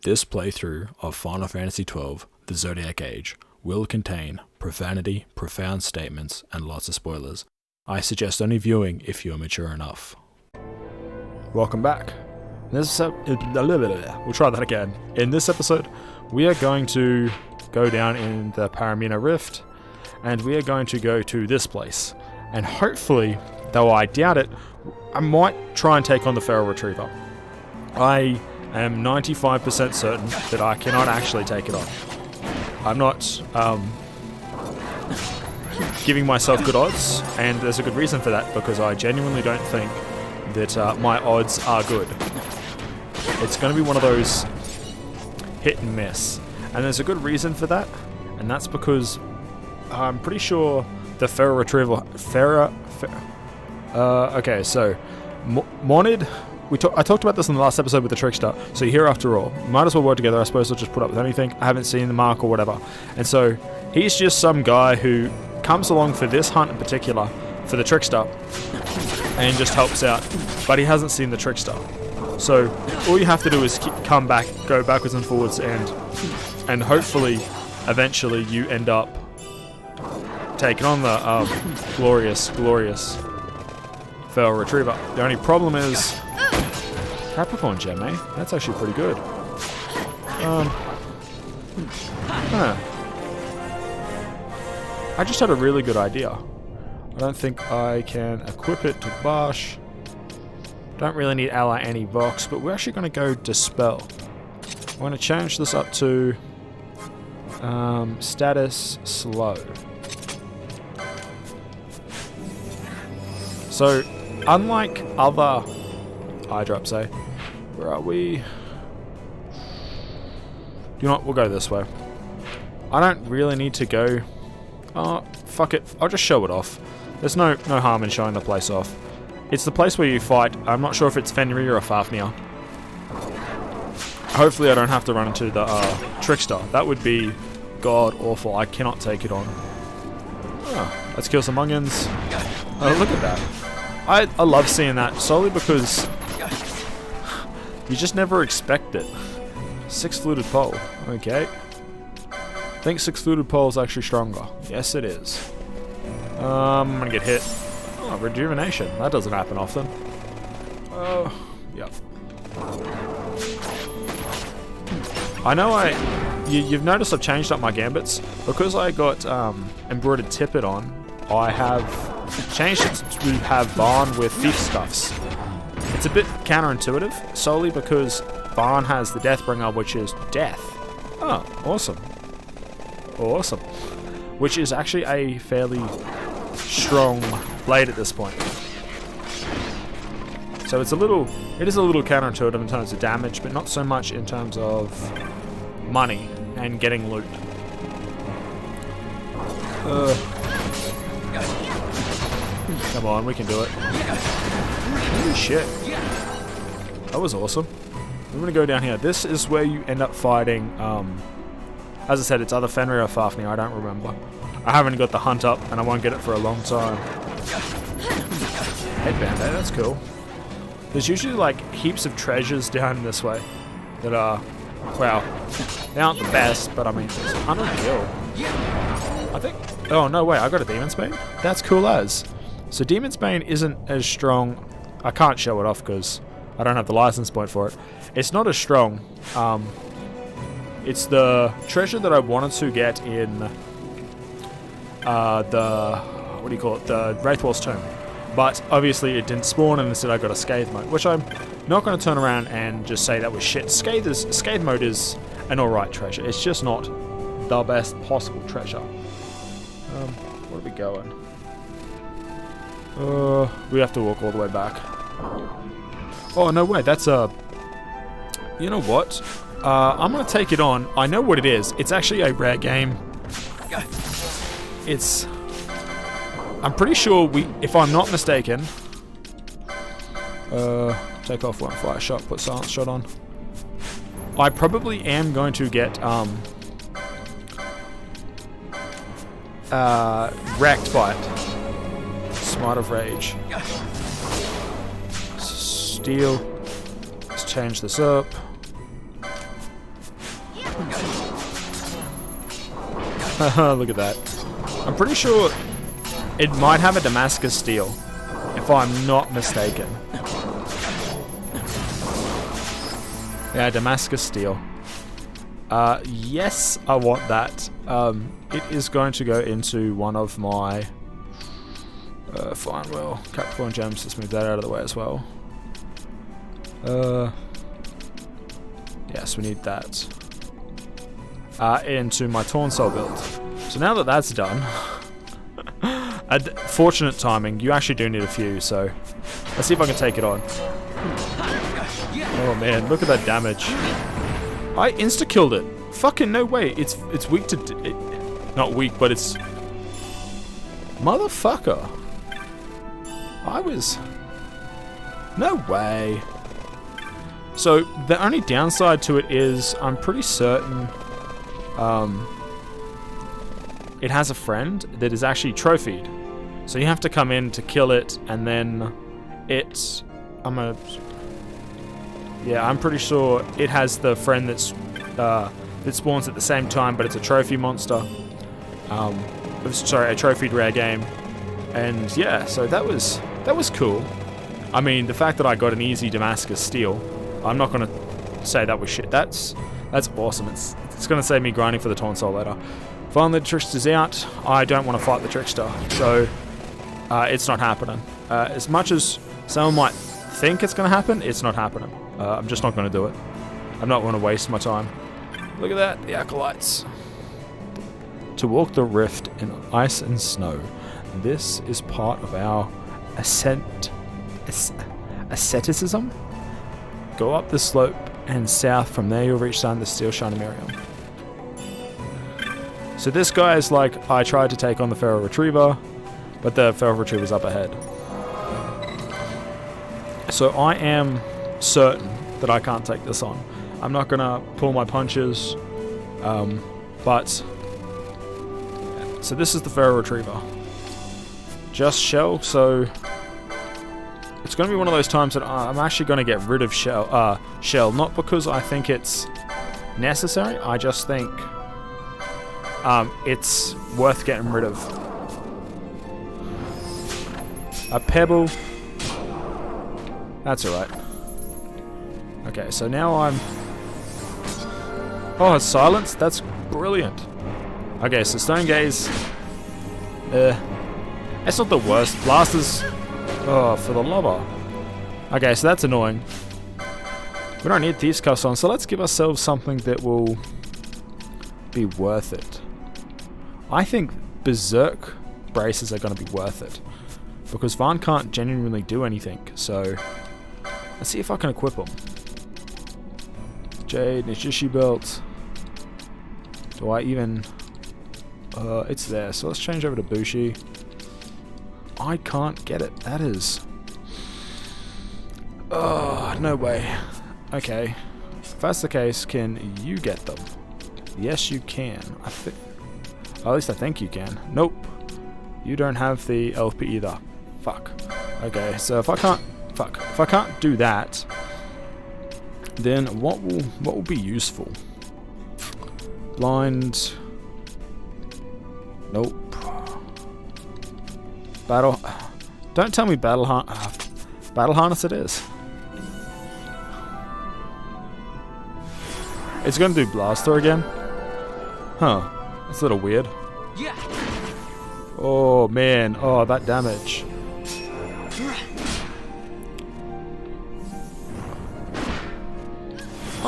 This playthrough of Final Fantasy XII The Zodiac Age will contain profanity, profound statements, and lots of spoilers. I suggest only viewing if you are mature enough. Welcome back. We'll try that again. In this episode, we are going to go down in the Paramina Rift, and we are going to go to this place. And hopefully, though I doubt it, I might try and take on the Feral Retriever. I am 95% certain that I cannot actually take it on. I'm not giving myself good odds, and there's a good reason for that, because I genuinely don't think that my odds are good. It's going to be one of those hit and miss, and there's a good reason for that, and that's because I'm pretty sure the Feral Retriever... okay, so Monid... I talked about this in the last episode with the Trickster, so you're here after all. Might as well work together. I suppose I'll just put up with anything. I haven't seen the mark or whatever. And so, he's just some guy who comes along for this hunt in particular, for the Trickster, and just helps out. But he hasn't seen the Trickster. So, all you have to do is come back, go backwards and forwards, and hopefully, eventually, you end up taking on the glorious Feral Retriever. The only problem is... Capricorn gem, eh? That's actually pretty good. I just had a really good idea. I don't think I can equip it to Bosch. Don't really need ally anti-vox, but we're actually going to go Dispel. I'm going to change this up to status slow. So, unlike other eye drops, eh? Where are we? You know what? We'll go this way. I don't really need to go... Oh, fuck it. I'll just show it off. There's no harm in showing the place off. It's the place where you fight. I'm not sure if it's Fenrir or Fafnir. Hopefully I don't have to run into the Trickster. That would be god-awful. I cannot take it on. Oh, let's kill some onions. Oh, look at that. I love seeing that, solely because you just never expect it. 6-fluted pole. Okay. I think 6-fluted pole is actually stronger. Yes, it is. I'm gonna get hit. Oh, rejuvenation. That doesn't happen often. Oh, yep. I know you've noticed I've changed up my gambits. Because I got embroidered tippet on, I have changed it to have Barn with Thief Stuffs. It's a bit counterintuitive, solely because Barn has the Deathbringer, which is death. Oh, awesome. Awesome. Which is actually a fairly strong blade at this point. So it is a little counterintuitive in terms of damage, but not so much in terms of money and getting loot. Come on, we can do it. Holy shit. That was awesome. We're going to go down here. This is where you end up fighting, as I said, it's either Fenrir or Fafnir, I don't remember. I haven't got the hunt up, and I won't get it for a long time. Headband, eh? That's cool. There's usually, like, heaps of treasures down this way that are, well, they aren't the best, but I mean, it's 100 gil. I think, oh, no way, I got a Demon's Bane? That's cool as. So Demon's Bane isn't as strong. I can't show it off because I don't have the license point for it. It's not as strong. It's the treasure that I wanted to get in the, what do you call it, the Wraithwall's Tomb. But obviously it didn't spawn, and instead I got a Scathe mode, which I'm not going to turn around and just say that was shit. Scathe mode is an alright treasure. It's just not the best possible treasure. Where are we going? We have to walk all the way back. Oh, no way, that's a... You know what? I'm going to take it on. I know what it is. It's actually a rare game. It's... I'm pretty sure if I'm not mistaken... take off one fire shot, put silence shot on. I probably am going to get, wrecked by it. Smite of Rage. Steel. Let's change this up. Look at that. I'm pretty sure it might have a Damascus steel, if I'm not mistaken. Yeah, Damascus steel. Yes, I want that. It is going to go into one of my fine well, Capricorn gems. Let's move that out of the way as well. Yes, we need that. Into my Torn Soul build. So now that that's done, fortunate timing. You actually do need a few, so let's see if I can take it on. Oh man, look at that damage. I insta-killed it. Fucking no way. It's weak to... not weak, but it's... Motherfucker. I was... No way. So, the only downside to it is, I'm pretty certain... it has a friend that is actually trophied. So you have to come in to kill it, and then it's... Yeah, I'm pretty sure it has the friend that's that spawns at the same time, but it's a trophy monster. Sorry, a trophied rare game. And yeah, so that was cool. I mean, the fact that I got an easy Damascus steel, I'm not gonna say that was shit. That's awesome. It's gonna save me grinding for the Torn Soul later. Finally, the Trickster's out. I don't want to fight the Trickster, so it's not happening. As much as someone might think it's gonna happen, it's not happening. I'm just not going to do it. I'm not going to waste my time. Look at that, the Acolytes. To walk the rift in ice and snow. This is part of our asceticism. Go up the slope and south. From there you'll reach down the Steel Shiny Miriam. So this guy is like, I tried to take on the Feral Retriever, but the Feral Retriever's up ahead. So I am certain that I can't take this on. I'm not gonna pull my punches, but so this is the Feral Retriever. Just Shell, so it's gonna be one of those times that I'm actually gonna get rid of Shell, not because I think it's necessary, I just think it's worth getting rid of. A Pebble, that's alright. Okay, so now I'm... Oh, it's silence? That's brilliant. Okay, so Stone Gaze... it's not the worst. Blasters... Oh, for the lava. Okay, so that's annoying. We don't need Thieves' Cuffs on, so let's give ourselves something that will be worth it. I think Berserk Braces are going to be worth it. Because Vaughn can't genuinely do anything, so... Let's see if I can equip him. Jade, Nijishi belt. Do I even... it's there, so let's change over to Bushi. I can't get it. That is... Oh, no way. Okay. If that's the case, can you get them? Yes, you can. At least I think you can. Nope. You don't have the LP either. Fuck. Okay, so if I can't... Fuck. If I can't do that... Then what will be useful? Blind. Nope. Battle. Don't tell me battle harness it is. It's gonna do Blaster again. Huh. That's a little weird. Yeah. Oh man. Oh, that damage.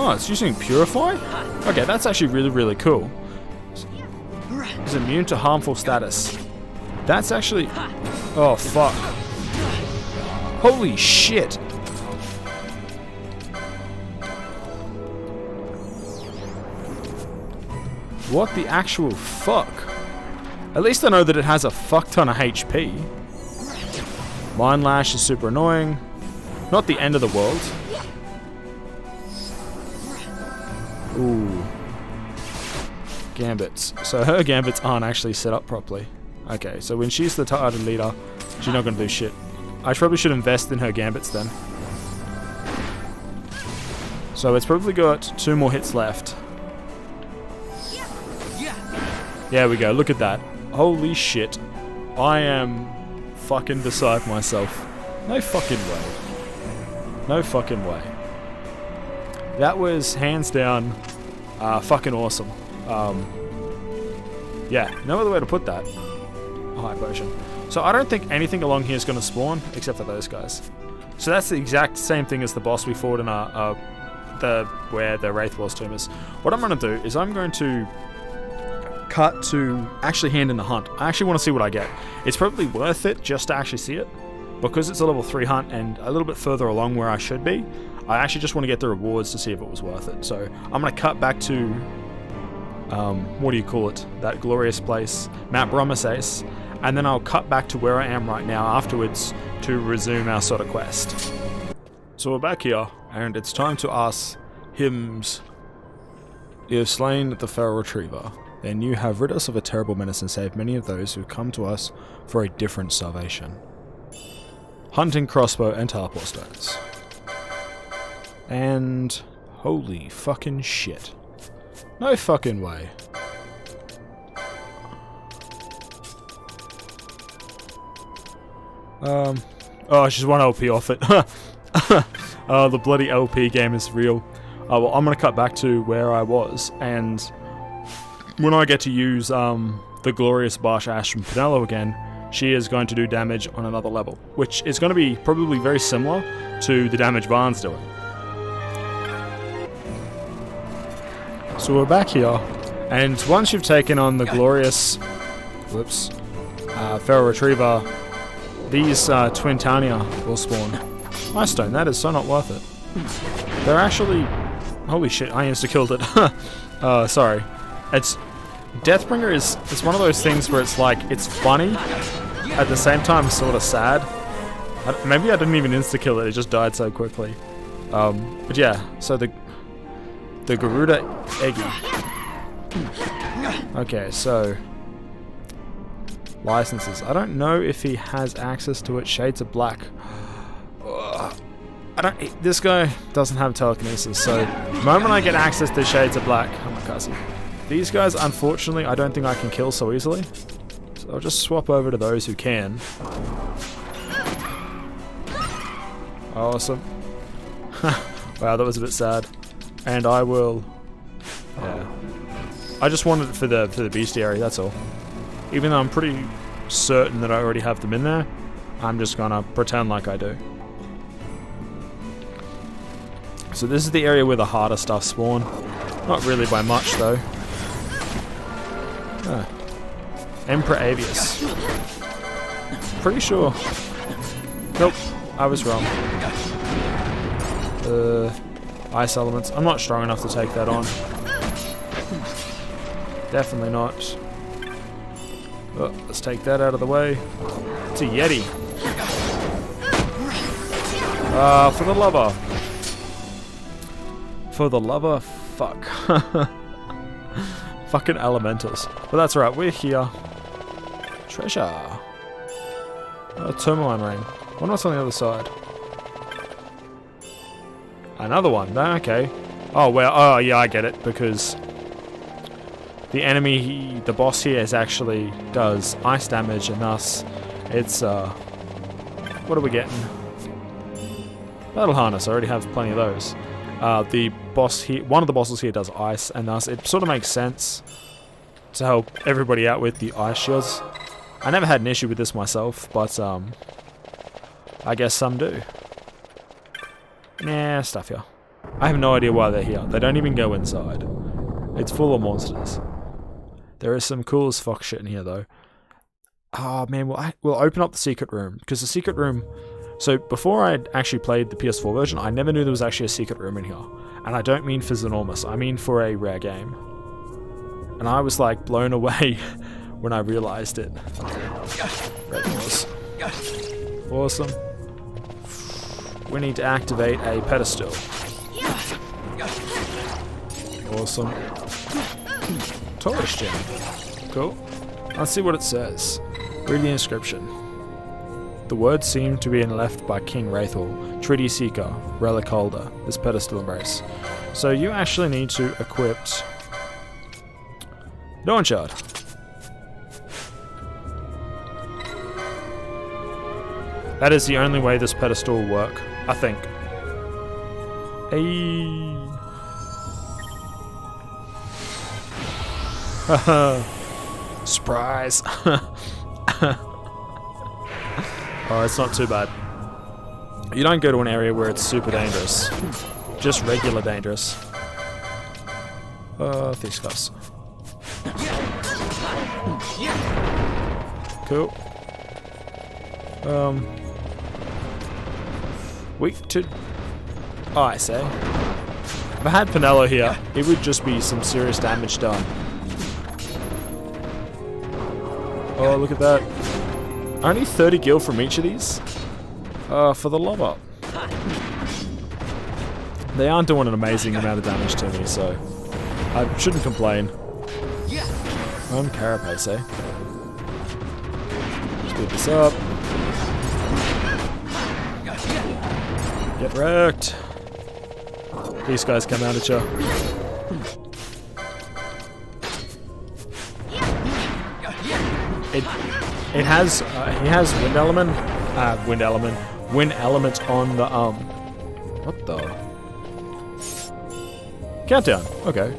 Oh, it's using Purify? Okay, that's actually really, really cool. It's immune to harmful status. That's actually... Oh, fuck. Holy shit! What the actual fuck? At least I know that it has a fuck ton of HP. Mind Lash is super annoying. Not the end of the world. Ooh. Gambits. So her gambits aren't actually set up properly. Okay, so when she's the targeted leader, she's not going to do shit. I probably should invest in her gambits then. So it's probably got 2 more hits left. There we go, look at that. Holy shit. I am fucking beside myself. No fucking way. No fucking way. That was hands down fucking awesome. Yeah, no other way to put that. High potion. So I don't think anything along here is going to spawn except for those guys. So that's the exact same thing as the boss we fought in where the Wraithwell's tomb is. What I'm going to do is I'm going to cut to actually hand in the hunt. I actually want to see what I get. It's probably worth it just to actually see it, because it's a level 3 hunt and a little bit further along where I should be. I actually just want to get the rewards to see if it was worth it. So I'm going to cut back to, what do you call it? That glorious place, Mount Bromesace, and then I'll cut back to where I am right now afterwards to resume our sort of quest. So we're back here, and it's time to ask hymns. You have slain the feral retriever. Then you have rid us of a terrible menace and saved many of those who come to us for a different salvation. Hunting crossbow and teleport stones. And holy fucking shit. No fucking way. Oh, it's just 1 LP off it. The bloody LP game is real. Well, I'm gonna cut back to where I was, and when I get to use the glorious Barsh Ash from Pinello again, she is going to do damage on another level, which is going to be probably very similar to the damage Varn's doing. So we're back here, and once you've taken on the glorious feral retriever, these twin Tania will spawn. Ice stone, that is so not worth it. They're actually... Holy shit, I insta-killed it. Sorry. Deathbringer is one of those things where it's like, it's funny, at the same time sort of sad. Maybe I didn't even insta-kill it just died so quickly. But yeah, so the Garuda Eggy. Okay, so... licenses. I don't know if he has access to it. Shades of Black. This guy doesn't have telekinesis, so the moment I get access to Shades of Black... Oh my cousin. These guys, unfortunately, I don't think I can kill so easily. So I'll just swap over to those who can. Awesome. Wow, that was a bit sad. And I will... yeah. I just wanted it for the bestiary, that's all. Even though I'm pretty certain that I already have them in there, I'm just gonna pretend like I do. So this is the area where the harder stuff spawn. Not really by much though. Emperor Avius. Pretty sure. Nope, I was wrong. Ice elements. I'm not strong enough to take that on. Definitely not. Oh, let's take that out of the way. It's a Yeti. For the lover. For the lover, fuck. Fucking elementals. But that's right, we're here. Treasure. Tourmaline ring. Wonder what's on the other side. Another one. Okay. Oh, well, oh yeah, I get it, because the enemy, the boss here, actually does ice damage, and thus it's, what are we getting? Battle Harness, I already have plenty of those. The boss here, one of the bosses here does ice, and thus it sort of makes sense to help everybody out with the ice shields. I never had an issue with this myself, but I guess some do. Nah, stuff here. I have no idea why they're here. They don't even go inside. It's full of monsters. There is some cool as fuck shit in here though. Oh man, we'll open up the secret room, because the secret room... So before I'd actually played the PS4 version, I never knew there was actually a secret room in here. And I don't mean for Xenormous, I mean for a rare game. And I was like blown away when I realized it. Red Doors. Awesome. We need to activate a pedestal. Awesome. Taurus gem. Cool. Let's see what it says. Read the inscription. The words seem to be left by King Wraithwell, Treaty Seeker, Relic Holder, this pedestal embrace. So you actually need to equip Dawn Shard. That is the only way this pedestal will work, I think. Hey. Surprise. Oh, it's not too bad. You don't go to an area where it's super dangerous. Just regular dangerous. Thief scuffs. Cool. Weak to ice, eh? If I had Pinello here, it would just be some serious damage done. Oh, look at that. Only 30 gil from each of these? For the love up. They aren't doing an amazing amount of damage to me, so I shouldn't complain. Carapace, eh? Speed this up. Get wrecked. These guys come out at you. It has he has wind element on the what the countdown. Okay.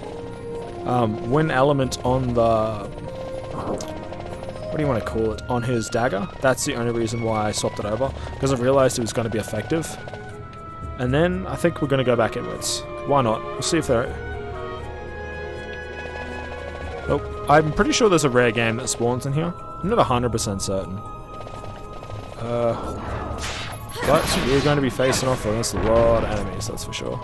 Wind element on the, what do you want to call it, on his dagger. That's the only reason why I swapped it over, because I realized it was going to be effective. And then I think we're going to go back inwards. Why not? We'll see if they're... Oh, I'm pretty sure there's a rare game that spawns in here. I'm not 100% certain. But we're going to be facing off against a lot of enemies, that's for sure.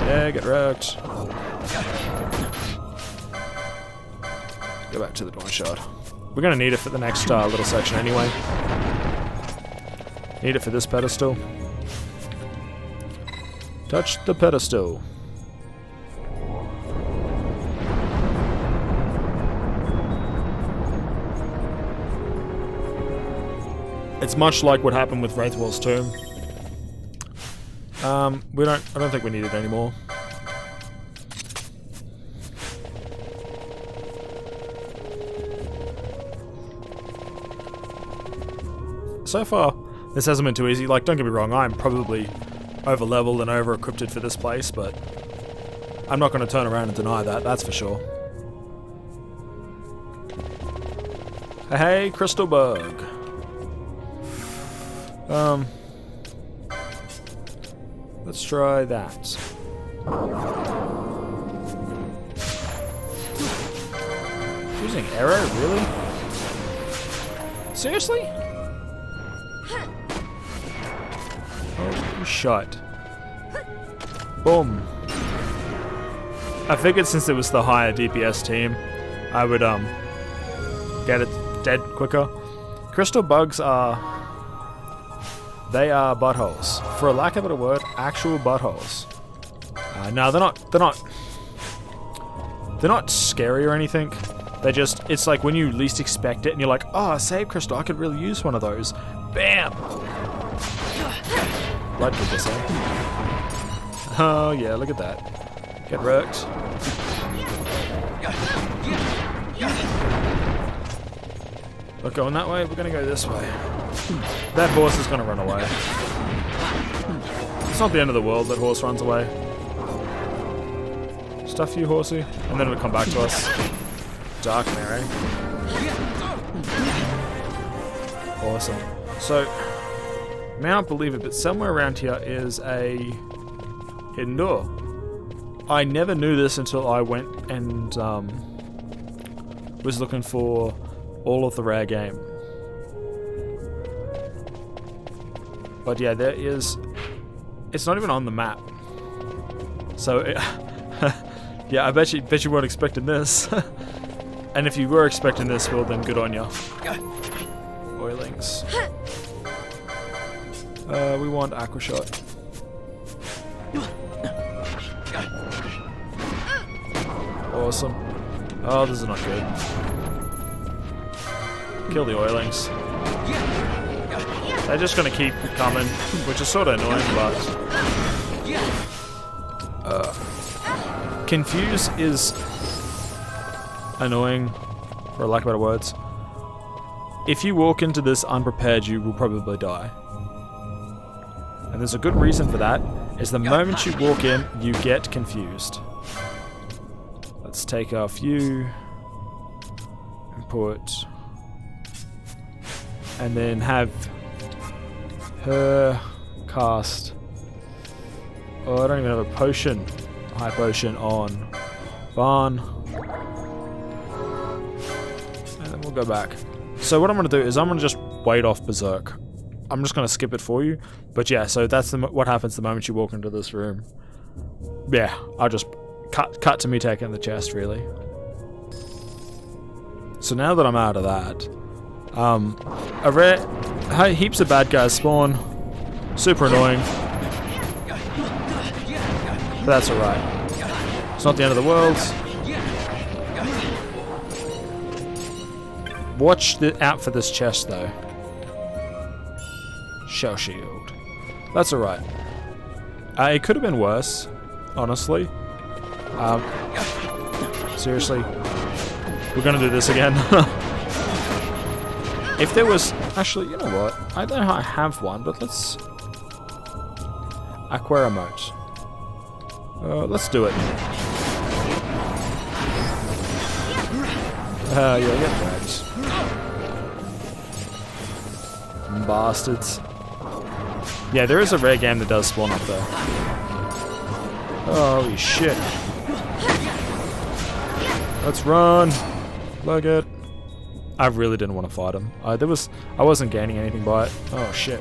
Yeah, get wrecked. Go back to the Dawn Shard. We're going to need it for the next little section anyway. Need it for this pedestal. Touch the pedestal. It's much like what happened with Wraithwell's Tomb. I don't think we need it anymore. So far, this hasn't been too easy. Like, don't get me wrong, I'm probably over-leveled and over-equipped for this place, but I'm not going to turn around and deny that, that's for sure. Hey, Crystal Bug. Let's try that. Using arrow, really? Seriously? Oh, shut. Boom. I figured since it was the higher DPS team, I would get it dead quicker. Crystal bugs are... They are buttholes. For a lack of a better word, actual buttholes. No, they're not scary or anything. They just, it's like when you least expect it and you're like, oh, save crystal, I could really use one of those. Bam! Blood kick us, eh? Oh yeah, look at that. Get wrecked. We're going that way, we're gonna go this way. That horse is gonna run away. It's not the end of the world that horse runs away. Stuff you, horsey. And then it'll come back to us. Dark Mary. Awesome. So, may not believe it, but somewhere around here is a hidden door. I never knew this until I went and was looking for all of the rare game. But yeah, there is... It's not even on the map. So, yeah, I bet you weren't expecting this. And if you were expecting this, well then good on ya. Oilings. We want Aqua Shot. Awesome. Oh, this is not good. Kill the Oilings. They're just gonna keep coming, which is sort of annoying, but... Confuse is annoying, for lack of better words. If you walk into this unprepared, you will probably die. And there's a good reason for that, is the moment you walk in, you get confused. Let's take our few and put... and then have her cast... oh, I don't even have a potion. A high potion on Barn. And then we'll go back. So what I'm going to do is I'm going to just wait off Berserk. I'm just going to skip it for you. But yeah, so that's what happens the moment you walk into this room. Yeah, I'll just cut to me taking the chest, really. So now that I'm out of that, heaps of bad guys spawn. Super annoying. But that's alright. It's not the end of the world. Watch out for this chest, though. Shell shield. That's alright. It could have been worse, honestly. Seriously. We're gonna do this again. If there was... actually, you know what? I don't know how I have one, but let's... Aqua emote. Let's do it. Yeah, get wrecked. Bastards. Yeah, there is a rare game that does spawn up there. Holy shit. Let's run. Leg it. I really didn't want to fight him. I wasn't gaining anything by it. Oh shit.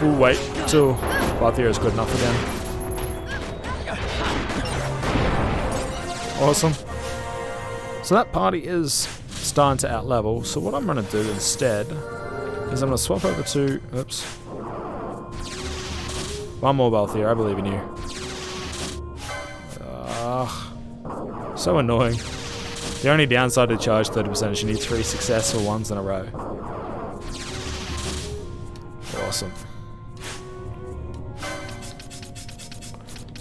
We'll wait till Barthea is good enough again. Awesome. So that party is starting to outlevel. So what I'm going to do instead is I'm going to swap over to... oops. One more Barthea, I believe in you. So annoying. The only downside to charge 30% is you need 3 successful ones in a row. Awesome.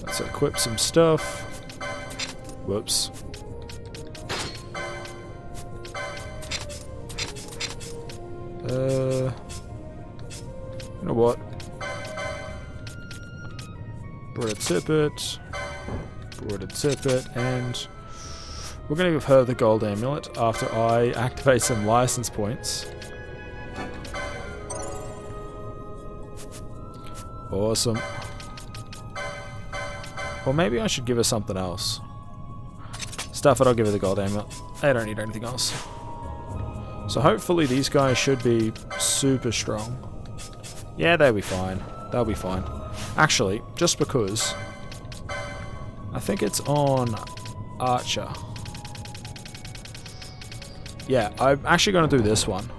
Let's equip some stuff. Whoops. You know what? Broader tippet. Broader tippet, and we're going to give her the gold amulet after I activate some license points. Awesome. Or maybe I should give her something else. Stuff it, I'll give her the gold amulet. I don't need anything else. So hopefully these guys should be super strong. Yeah, they'll be fine. They'll be fine. Actually, just because... I think it's on Archer. Yeah, I'm actually going to do this one.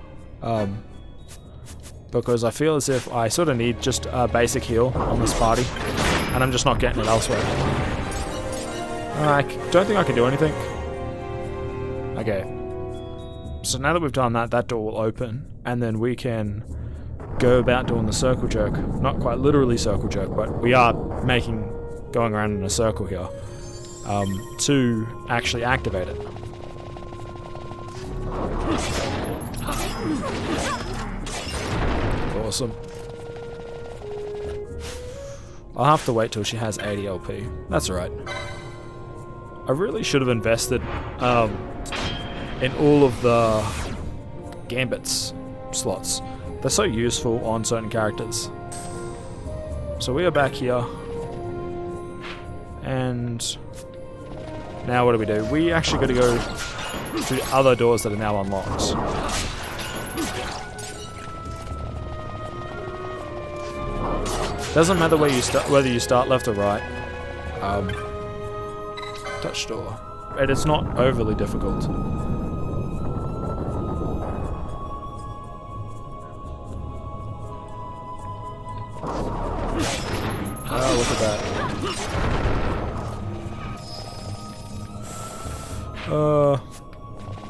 Because I feel as if I sort of need just a basic heal on this party. And I'm just not getting it elsewhere. I don't think I can do anything. Okay. So now that we've done that, that door will open. And then we can go about doing the circle jerk. Not quite literally circle jerk, but we are going around in a circle here. To actually activate it. Awesome. I'll have to wait till she has 80 LP. That's alright. I really should have invested in all of the Gambits slots. They're so useful on certain characters. So we are back here. And now what do we do? We actually got to go to the other doors that are now unlocked. Doesn't matter where you start, whether you start left or right. Touch door. And it's not overly difficult. Oh, look at that.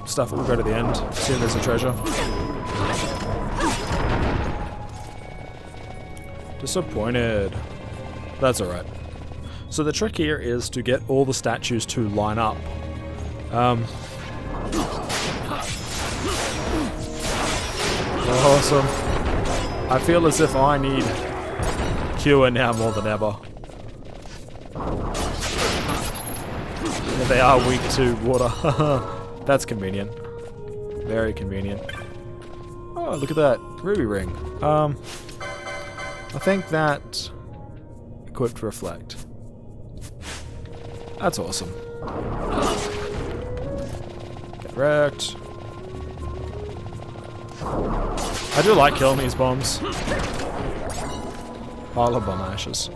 Stuff will go to the end. See if there's a treasure. Disappointed. That's alright. So the trick here is to get all the statues to line up. Awesome. I feel as if I need cure now more than ever. Yeah, they are weak to water. That's convenient. Very convenient. Oh, look at that. Ruby ring. I think that equipped reflect. That's awesome. Get wrecked. I do like killing these bombs. Pile of bomb ashes.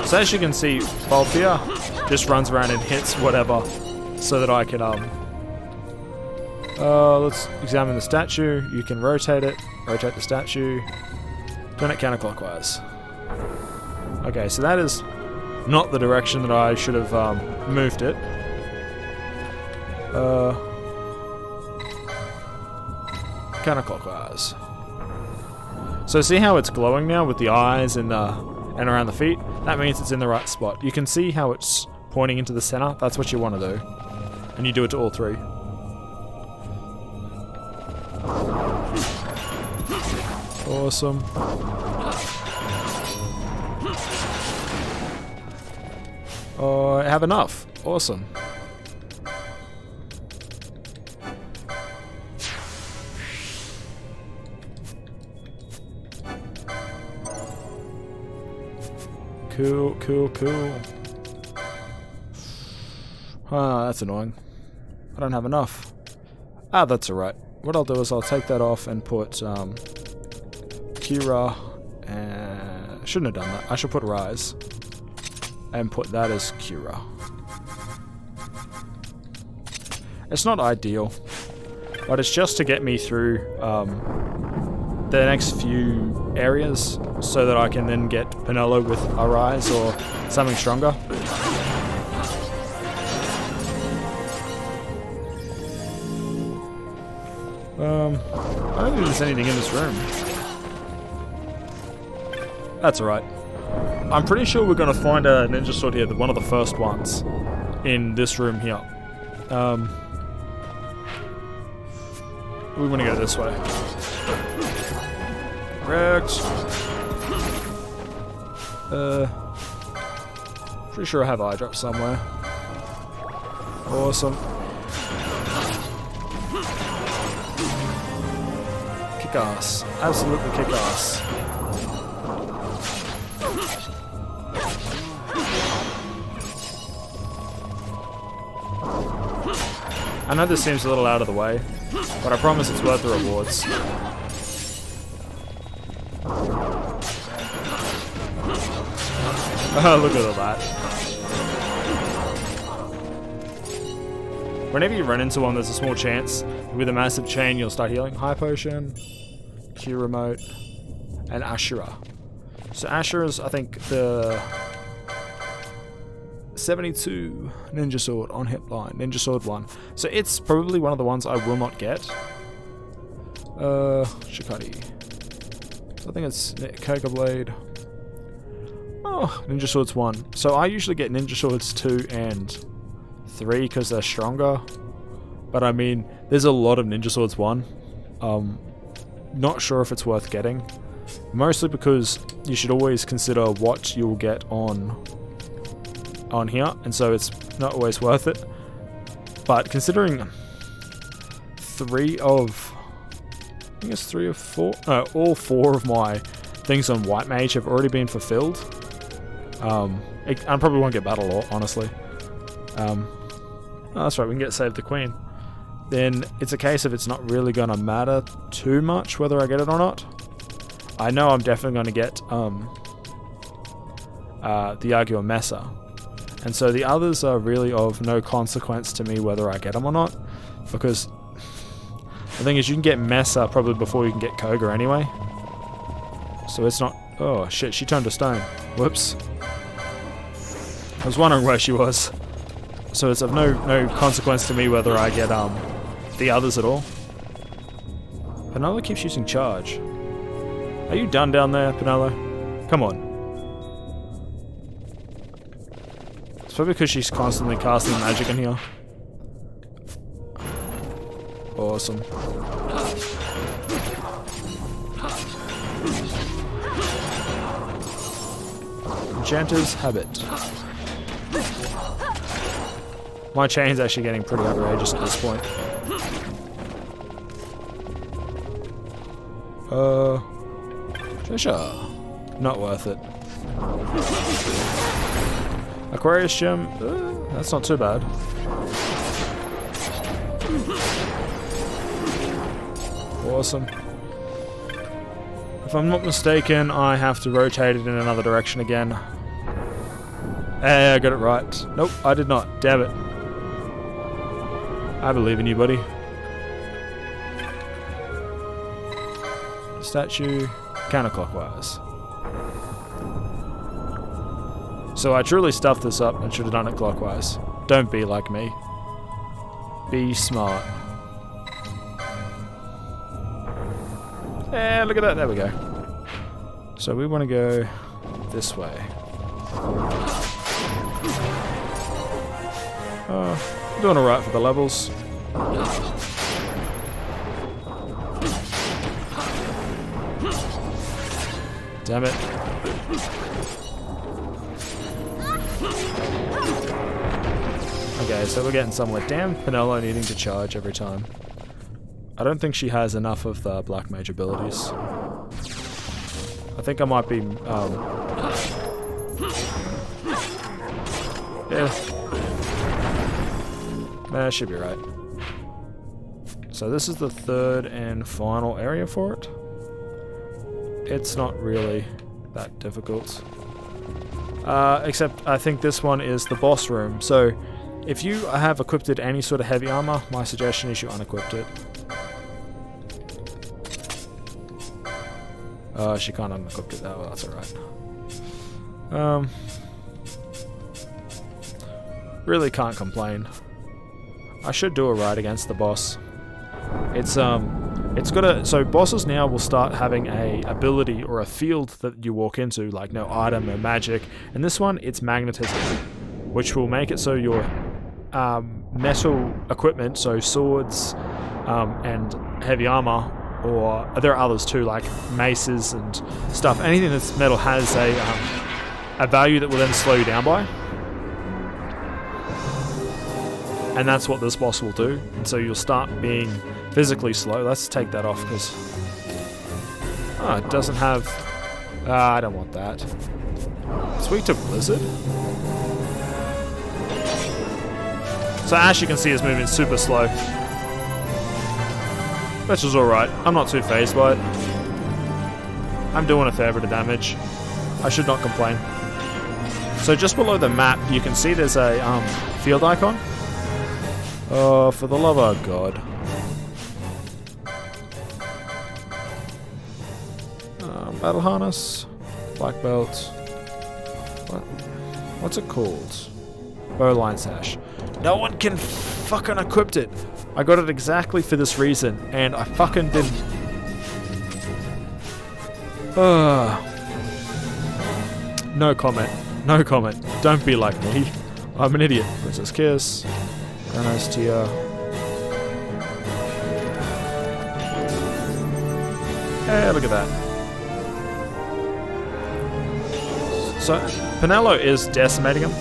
So as you can see, Bulb here just runs around and hits whatever so that I can, let's examine the statue. You can rotate it, rotate the statue, turn it counterclockwise. Okay, so that is not the direction that I should have moved it. Counterclockwise. So see how it's glowing now with the eyes and around the feet? That means it's in the right spot. You can see how it's pointing into the center. That's what you want to do. And you do it to all three. Awesome. Oh, I have enough. Awesome. Cool, cool, cool. Ah, that's annoying. I don't have enough. Ah, that's alright. What I'll do is I'll take that off and put Kira and... shouldn't have done that. I should put Rise. And put that as Kira. It's not ideal, but it's just to get me through the next few areas so that I can then get Penelo with a Rise or something stronger. I don't think there's anything in this room. That's alright. I'm pretty sure we're going to find a ninja sword here, one of the first ones in this room here. We want to go this way. Correct. Pretty sure I have eye drop somewhere. Awesome. Kick ass. Absolutely kick ass. I know this seems a little out of the way, but I promise it's worth the rewards. Oh, look at all that. Whenever you run into one, there's a small chance with a massive chain you'll start healing. High Potion, Q Remote, and Ashura. So Ashura's, I think, the 72 Ninja Sword on hit line. Ninja Sword 1. So it's probably one of the ones I will not get. Shikari. So I think it's Koga Blade. Oh, Ninja Swords 1. So I usually get Ninja Swords 2 and 3 because they're stronger. But I mean, there's a lot of Ninja Swords 1. Not sure if it's worth getting. Mostly because you should always consider what you'll get on here, and so it's not always worth it. But considering 3 of... I think it's 3 of 4... No, all 4 of my things on White Mage have already been fulfilled. I probably won't get Battle Law, honestly. Oh, that's right, we can get Save the Queen. Then it's a case of it's not really going to matter too much whether I get it or not. I know I'm definitely going to get the Argua Mesa. And so the others are really of no consequence to me whether I get them or not. Because the thing is, you can get Mesa probably before you can get Koga anyway. So it's not... Oh shit, she turned to stone. Whoops. I was wondering where she was. So it's of no consequence to me whether I get the others at all. Penelo keeps using charge. Are you done down there, Penelo? Come on. probably because she's constantly casting magic in here. Awesome. Enchanter's Habit. My chain's actually getting pretty outrageous at this point. Treasure. Not worth it. Aquarius gem. That's not too bad. Awesome. If I'm not mistaken, I have to rotate it in another direction again. Hey, I got it right. Nope, I did not. Damn it. I believe in you, buddy. Statue, counterclockwise. So I truly stuffed this up and should have done it clockwise. Don't be like me. Be smart. Yeah, look at that. There we go. So we want to go this way. Doing alright for the levels. Damn it. Okay, so we're getting somewhere. Damn Penelo needing to charge every time. I don't think she has enough of the Black Mage abilities. I think I might be... yeah. That should be right. So this is the third and final area for it. It's not really that difficult. Except I think this one is the boss room. So if you have equipped any sort of heavy armor, my suggestion is you unequipped it. She can't unequip it that well, that's alright. Really can't complain. I should do a ride against the boss. It's got a... So bosses now will start having a ability or a field that you walk into, like no item, no magic. And this one, it's magnetism, which will make it so your metal equipment, so swords and heavy armor, or there are others too, like maces and stuff. Anything that's metal has a value that will then slow you down by. And that's what this boss will do. And so you'll start being physically slow. Let's take that off because... oh, it doesn't have... I don't want that. It's weak to Blizzard. So Ash, you can see, is moving super slow. Which is alright. I'm not too phased by it. I'm doing a fair bit of damage. I should not complain. So just below the map, you can see there's a field icon. Oh, for the love of God. Battle harness. Black belt. What's it called? Bowline sash. No one can fucking equip it. I got it exactly for this reason, and I fucking didn't. No comment. No comment. Don't be like me. I'm an idiot. Princess Kiss. Granos Tia. Hey, look at that. So, Penelo is decimating him.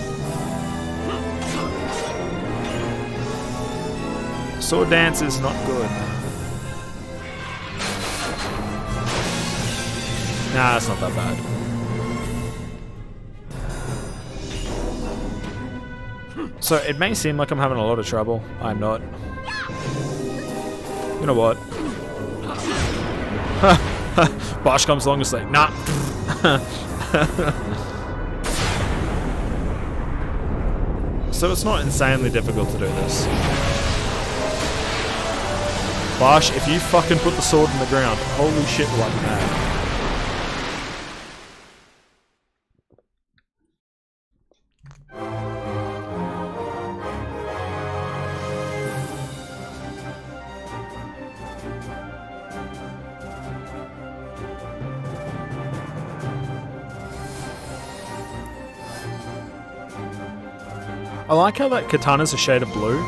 Sword dance is not good. Nah, it's not that bad. So it may seem like I'm having a lot of trouble. I'm not. You know what? Bosch comes along and is like, nah. So it's not insanely difficult to do this. Bosch, if you fucking put the sword in the ground, holy shit, will I be mad. I like how that katana's a shade of blue.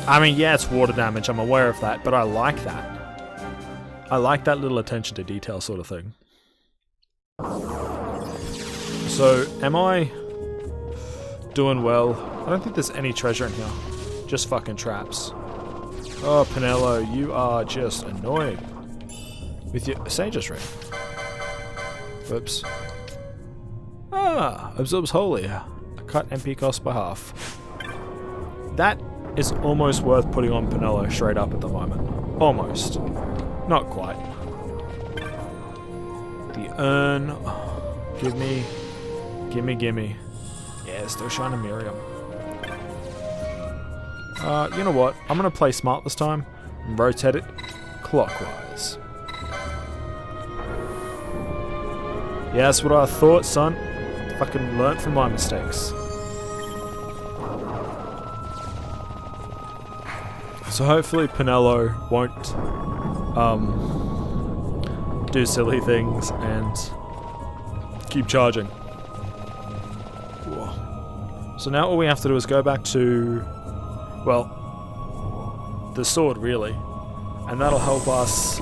I mean, yeah, it's water damage, I'm aware of that, but I like that. I like that little attention to detail sort of thing. So, am I doing well? I don't think there's any treasure in here. Just fucking traps. Oh, Pinello, you are just annoying. With your Sage's ring. Whoops. Ah, absorbs wholly. I cut MP cost by half. That is almost worth putting on Pinello straight up at the moment. Almost. Not quite. The urn. Gimme. Gimme, gimme. Yeah, still shining Miriam. You know what? I'm gonna play smart this time and rotate it clockwise. Yeah, that's what I thought, son. Fucking learnt from my mistakes. So hopefully Pinello won't do silly things and keep charging. Whoa. So now all we have to do is go back to, well, the sword really, and that'll help us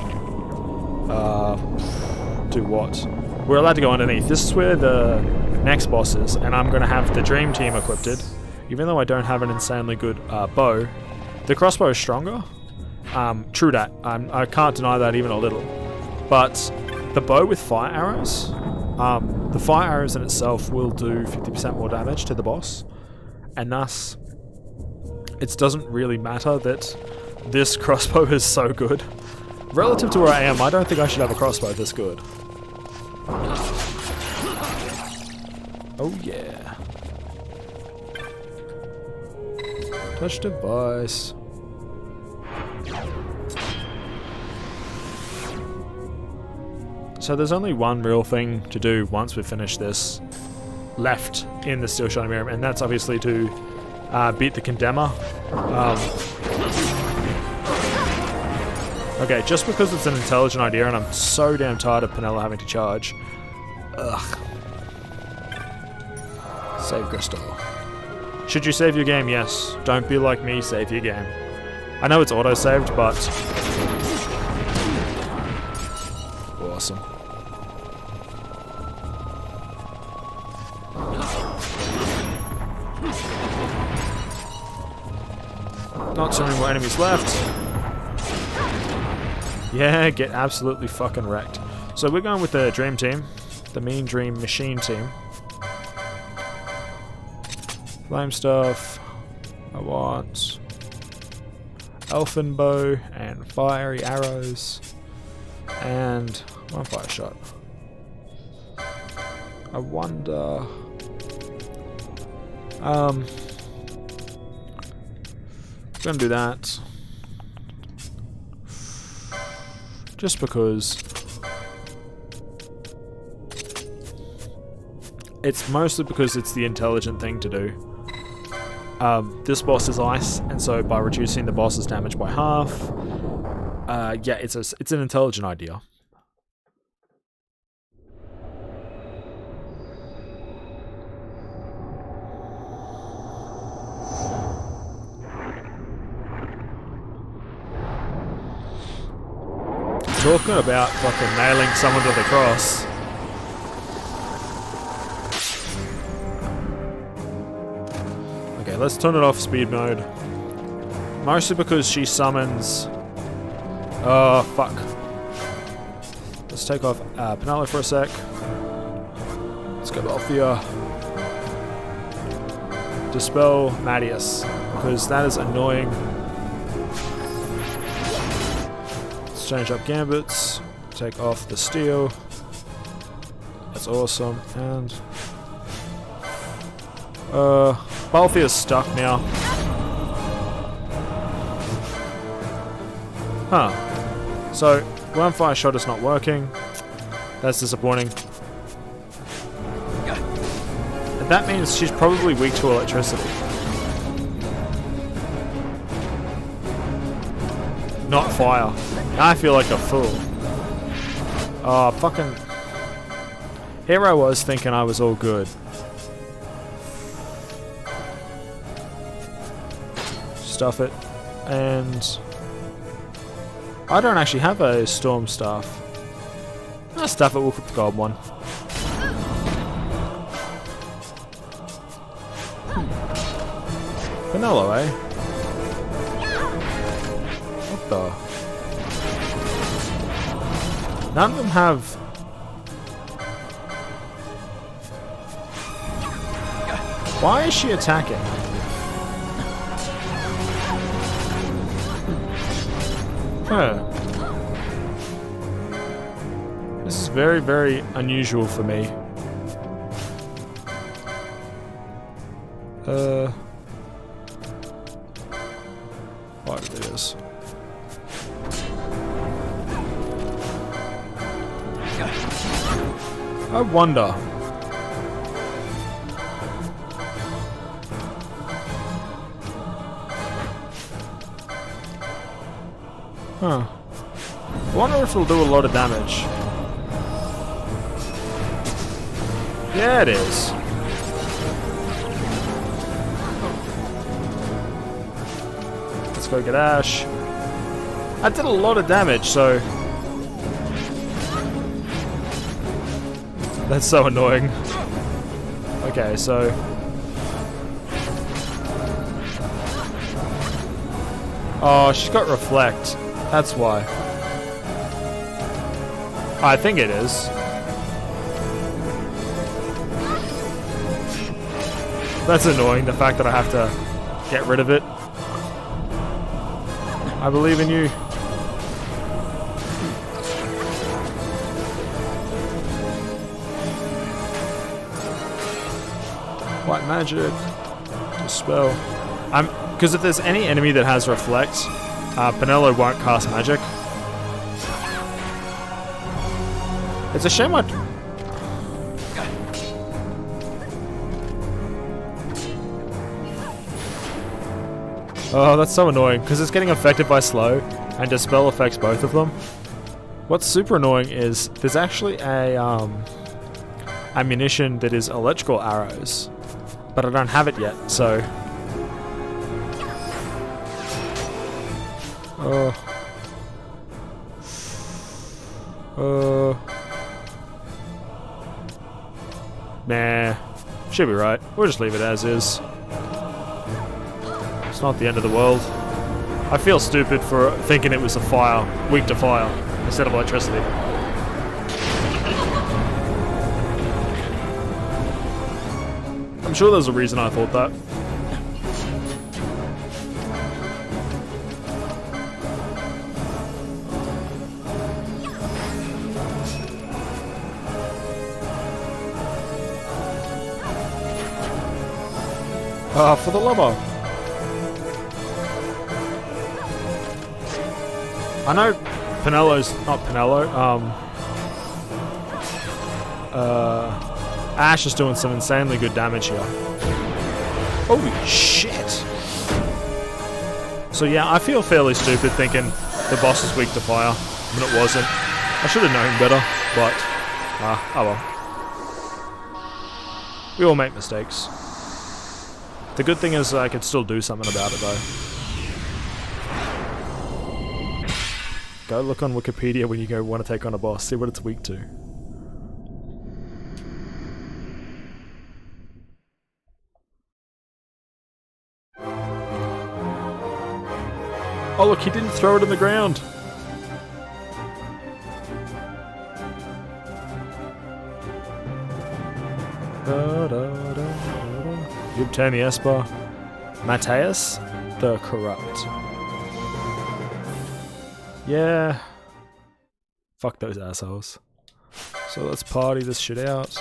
do what? We're allowed to go underneath. This is where the next boss is, and I'm going to have the dream team equipped. Even though I don't have an insanely good bow, the crossbow is stronger. True that. I can't deny that even a little. But the bow with fire arrows, the fire arrows in itself will do 50% more damage to the boss, and thus it doesn't really matter that this crossbow is so good. Relative to where I am, I don't think I should have a crossbow this good. Oh yeah. Touch device. So there's only one real thing to do once we finish this left in the Steel Shining Miriam, and that's obviously to beat the Condemner. Okay, just because it's an intelligent idea and I'm so damn tired of Pinello having to charge. Ugh. Save Crystal. Should you save your game? Yes. Don't be like me, save your game. I know it's auto-saved, but... awesome. Not too many more enemies left. Yeah, get absolutely fucking wrecked. So we're going with the Dream Team. The Mean Dream Machine Team. Flame stuff. I want Elfin Bow and Fiery Arrows. And one Fire Shot. I wonder... gonna do that. Just because it's mostly because it's the intelligent thing to do. This boss is ice, and so by reducing the boss's damage by half, yeah, it's an intelligent idea. Talking about fucking nailing someone to the cross. Okay, let's turn it off speed mode. Mostly because she summons... oh, fuck. Let's take off Pinello for a sec. Let's go off the... dispel Mateus, because that is annoying. Change up gambits, take off the steel. That's awesome. And Balthia's stuck now. Huh. So one Fire Shot is not working. That's disappointing. And that means she's probably weak to electricity. Not fire. I feel like a fool. Oh, fucking... here I was thinking I was all good. stuff it, and I don't actually have a storm staff. I'll stuff it with the gold one. Vanilla, eh? What the? None of them have... Why is she attacking? Huh. This is very, very unusual for me. What it is. I wonder. Huh. I wonder if it'll do a lot of damage. Yeah, it is. Let's go get Ash. That did a lot of damage, so... That's so annoying. Okay, so... Oh, she's got Reflect. That's why. I think it is. That's annoying, the fact that I have to get rid of it. I believe in you. White magic. Dispel. Because if there's any enemy that has Reflect, Penelo won't cast magic. It's a shame I... Oh, that's so annoying, because it's getting affected by slow, and Dispel affects both of them. What's super annoying is there's actually a ammunition that is electrical arrows, but I don't have it yet, so... Nah. Should be right. We'll just leave it as is. It's not the end of the world. I feel stupid for thinking it was a fire, weak to fire, instead of electricity. I'm sure there's a reason I thought that. For the lover. I know Penelo's not Penelo. Ash is doing some insanely good damage here. Holy shit! So yeah, I feel fairly stupid thinking the boss is weak to fire when it wasn't. I should have known better, but oh well. We all make mistakes. The good thing is I could still do something about it though. Go look on Wikipedia when you want to take on a boss, see what it's weak to. Oh look, he didn't throw it in the ground! You obtain the Esper. Mateus the Corrupt. Yeah. Fuck those assholes. So let's party this shit out.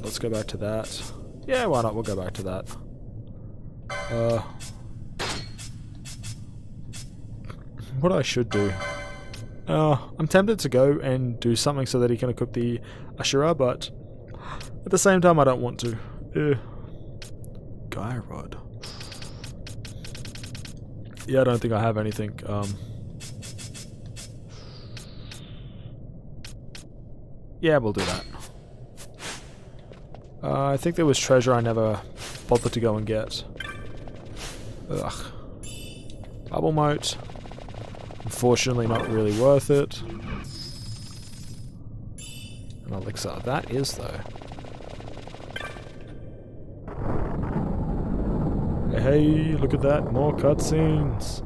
Let's go back to that. Yeah, why not? We'll go back to that. What I should do. I'm tempted to go and do something so that he can equip the Ashura, but at the same time I don't want to. Guy Rod. Yeah, I don't think I have anything. Yeah, we'll do that. I think there was treasure I never bothered to go and get. Ugh. Bubble moat. Unfortunately not really worth it. An elixir. That is though. Hey, look at that. More cutscenes.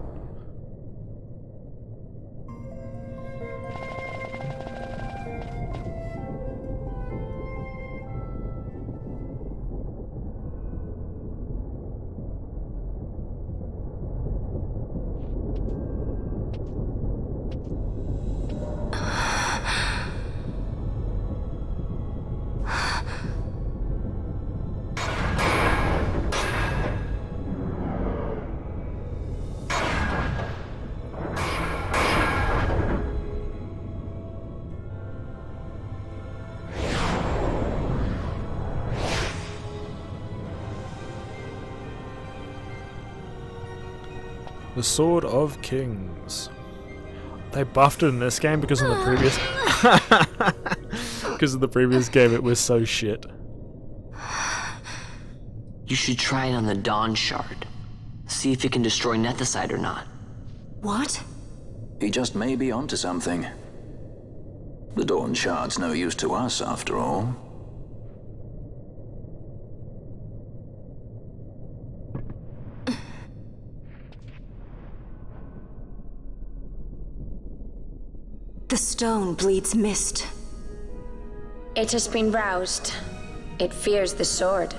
The Sword of Kings. They buffed it in this game because in the previous because in the previous game it was so shit. You should try it on the Dawn Shard. See if it can destroy Nethicite or not. What? He just may be onto something. The Dawn Shard's no use to us, after all. The stone bleeds mist. It has been roused. It fears the sword.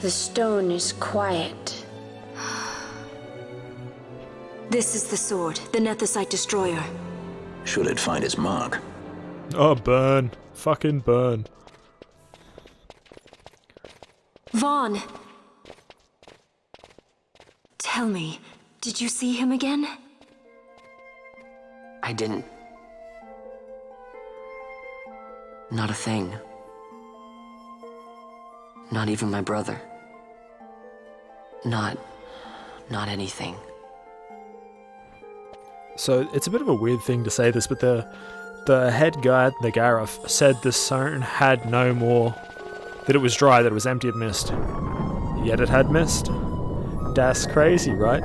The stone is quiet. This is the sword, the Nethicite destroyer. Should it find its mark? Oh, burn. Fucking burn. Vaughn! Tell me, did you see him again? I didn't. Not a thing. Not even my brother. Not anything. So it's a bit of a weird thing to say this, but the head guy, Nagarath, said the stone had no more, that it was dry, that it was empty of mist. Yet it had mist. That's crazy, right?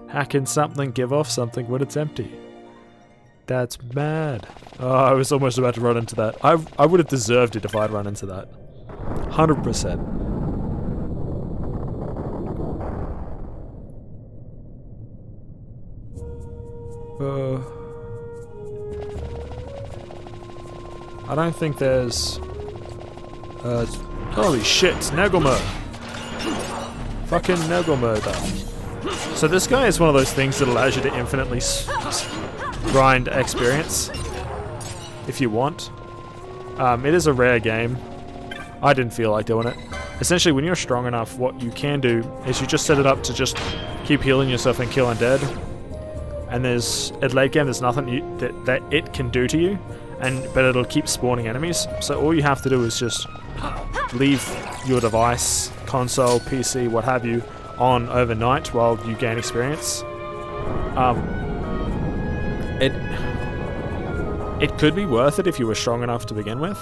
How can something give off something when it's empty? That's mad. Oh, I was almost about to run into that. I would have deserved it if I'd run into that. 100%. I don't think there's... holy shit, Nagelmo! Fucking Nagelmo, though. So this guy is one of those things that allows you to infinitely grind experience, if you want. It is a rare game. I didn't feel like doing it. Essentially, when you're strong enough, what you can do is you just set it up to just keep healing yourself and kill undead. And at late game, there's nothing that it can do to you, but it'll keep spawning enemies. So all you have to do is just leave your device, console, PC, what have you, on overnight while you gain experience. It could be worth it if you were strong enough to begin with.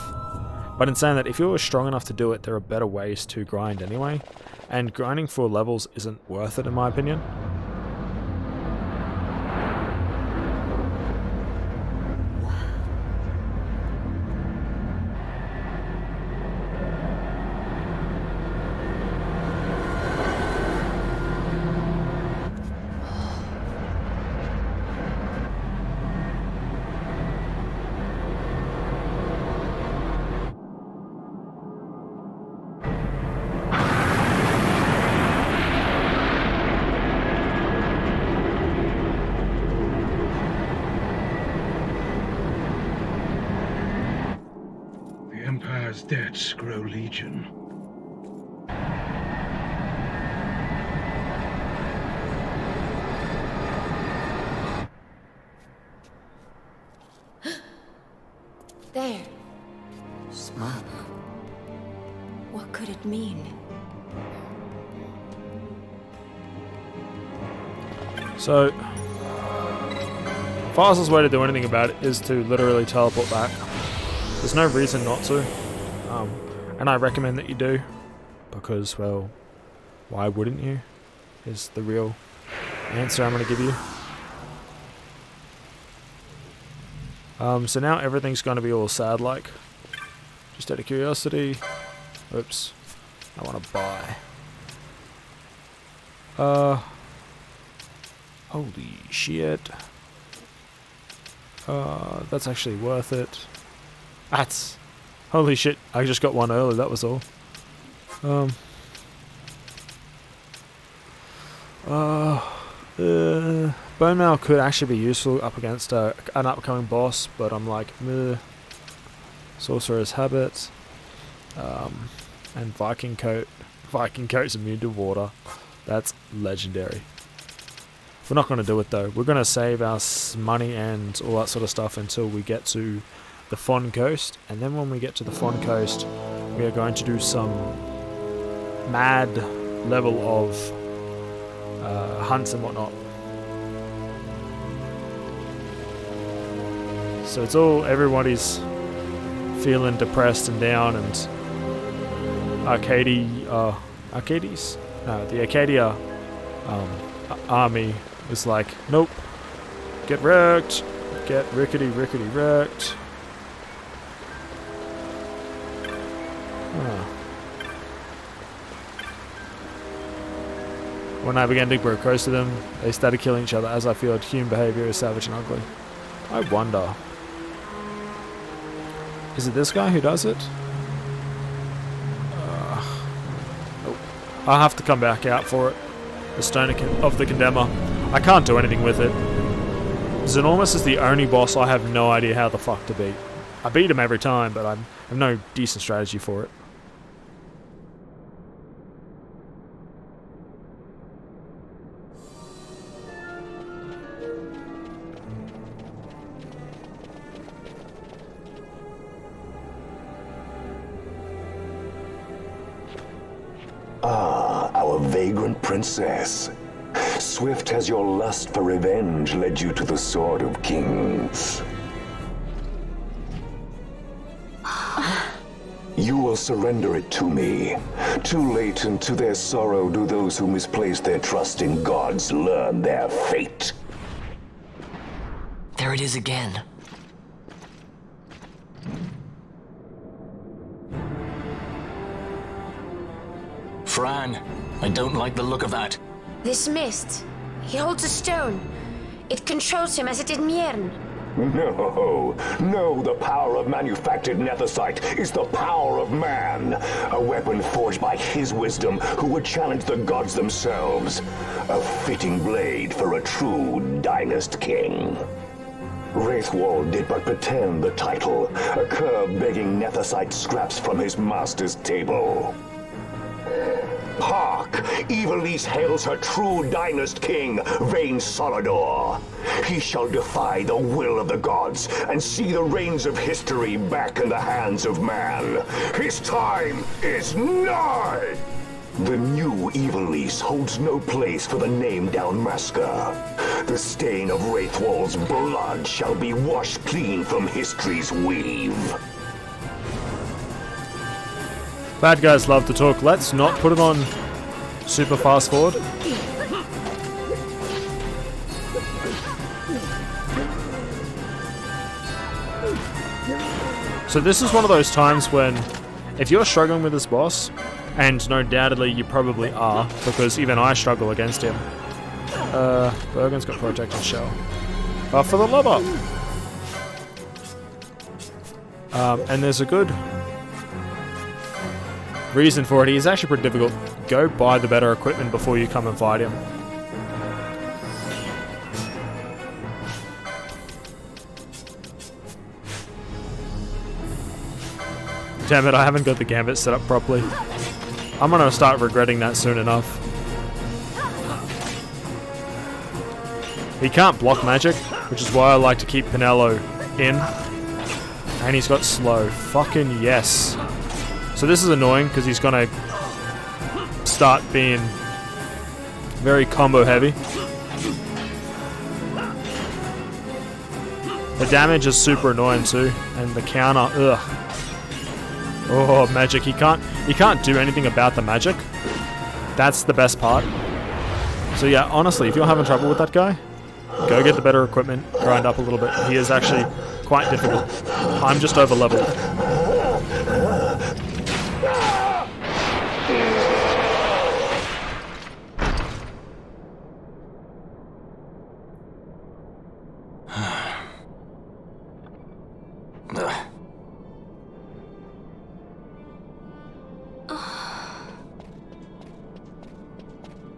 But in saying that, if you were strong enough to do it, there are better ways to grind anyway. And grinding for levels isn't worth it, in my opinion. as debts grow legion. There. Smoke. What could it mean? So, fastest way to do anything about it is to literally teleport back. There's no reason not to, and I recommend that you do, because, well, why wouldn't you, is the real answer I'm going to give you. So now everything's going to be all sad like. Just out of curiosity. Oops. I want to buy. Holy shit. That's actually worth it. That's... Holy shit, I just got one early, that was all. Bone Mail could actually be useful up against an upcoming boss, but I'm like, meh. Sorcerer's Habit. And Viking Coat. Viking Coat's immune to water. That's legendary. We're not going to do it though. We're going to save our money and all that sort of stuff until we get to the Fawn Coast. And then when we get to the Fawn Coast, we are going to do some mad level of hunts and whatnot. So it's all, everybody's feeling depressed and down, and the Arcadia army is like, nope, get wrecked, get rickety wrecked. When I began to grow close to them, they started killing each other as I feel human behavior is savage and ugly. I wonder, is it this guy who does it? Nope. I'll have to come back out for it. The Stone of the Condemner. I can't do anything with it. Xenormous is the only boss I have no idea how the fuck to beat. I beat him every time, but I have no decent strategy for it. Ah, our vagrant princess. Swift has your lust for revenge led you to the Sword of Kings. You will surrender it to me. Too late, and to their sorrow do those who misplace their trust in gods learn their fate. There it is again. Fran, I don't like the look of that. This mist. He holds a stone. It controls him as it did Mjern. No, the power of manufactured nethicite is the power of man. A weapon forged by his wisdom who would challenge the gods themselves. A fitting blade for a true dynast king. Wraithwall did but pretend the title, a cur begging nethicite scraps from his master's table. Hark! Evilise hails her true dynast king, Vain Solidor. He shall defy the will of the gods and see the reins of history back in the hands of man. His time is nigh! The new Evilise holds no place for the name Downmasker. The stain of Wraithwall's blood shall be washed clean from history's weave. Bad guys love to talk. Let's not put it on super fast forward. So this is one of those times when, if you're struggling with this boss, and no doubtedly you probably are, because even I struggle against him. Bergen's got Protected Shell. For the lover! And there's a good reason for it. He's actually pretty difficult. Go buy the better equipment before you come and fight him. Damn it, I haven't got the gambit set up properly. I'm gonna start regretting that soon enough. He can't block magic, which is why I like to keep Pinello in. And he's got slow. Fucking yes. So this is annoying because he's gonna start being very combo heavy. The damage is super annoying too, and the counter, ugh. Oh, magic. He can't do anything about the magic. That's the best part. So yeah, honestly, if you're having trouble with that guy, go get the better equipment, grind up a little bit. He is actually quite difficult. I'm just over leveled.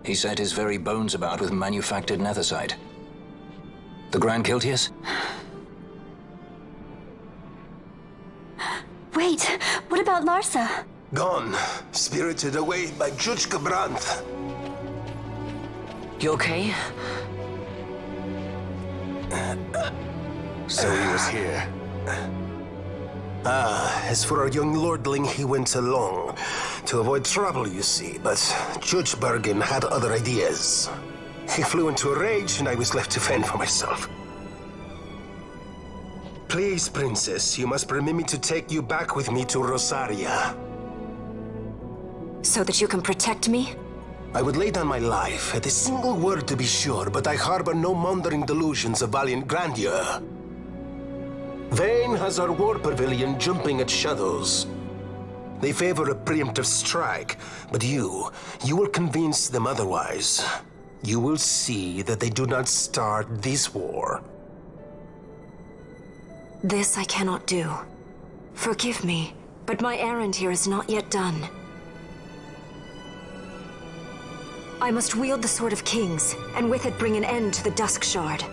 He set his very bones about with manufactured nethicite. The Grand Kiltius? Wait, what about Larsa? Gone. Spirited away by Judge Brandt. You okay? So he was here. As for our young lordling, he went along. To avoid trouble, you see, but Judge Bergen had other ideas. He flew into a rage, and I was left to fend for myself. Please, Princess, you must permit me to take you back with me to Rosaria. So that you can protect me? I would lay down my life, at a single word to be sure, but I harbor no mundane delusions of valiant grandeur. Vayne has our war pavilion jumping at shadows. They favor a preemptive strike, but you will convince them otherwise. You will see that they do not start this war. This I cannot do. Forgive me, but my errand here is not yet done. I must wield the Sword of Kings, and with it bring an end to the Dusk Shard.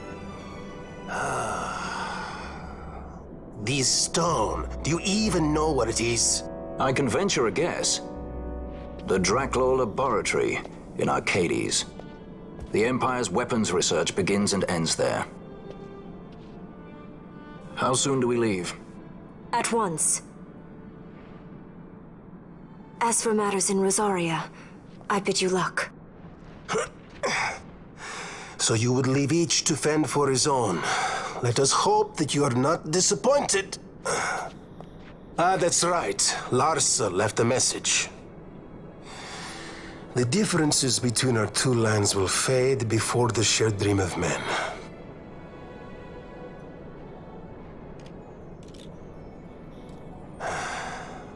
This stone, do you even know what it is? I can venture a guess. The Draclaw Laboratory in Arcades. The Empire's weapons research begins and ends there. How soon do we leave? At once. As for matters in Rosaria, I bid you luck. So you would leave each to fend for his own. Let us hope that you are not disappointed. That's right. Larsa left a message. The differences between our two lands will fade before the shared dream of men.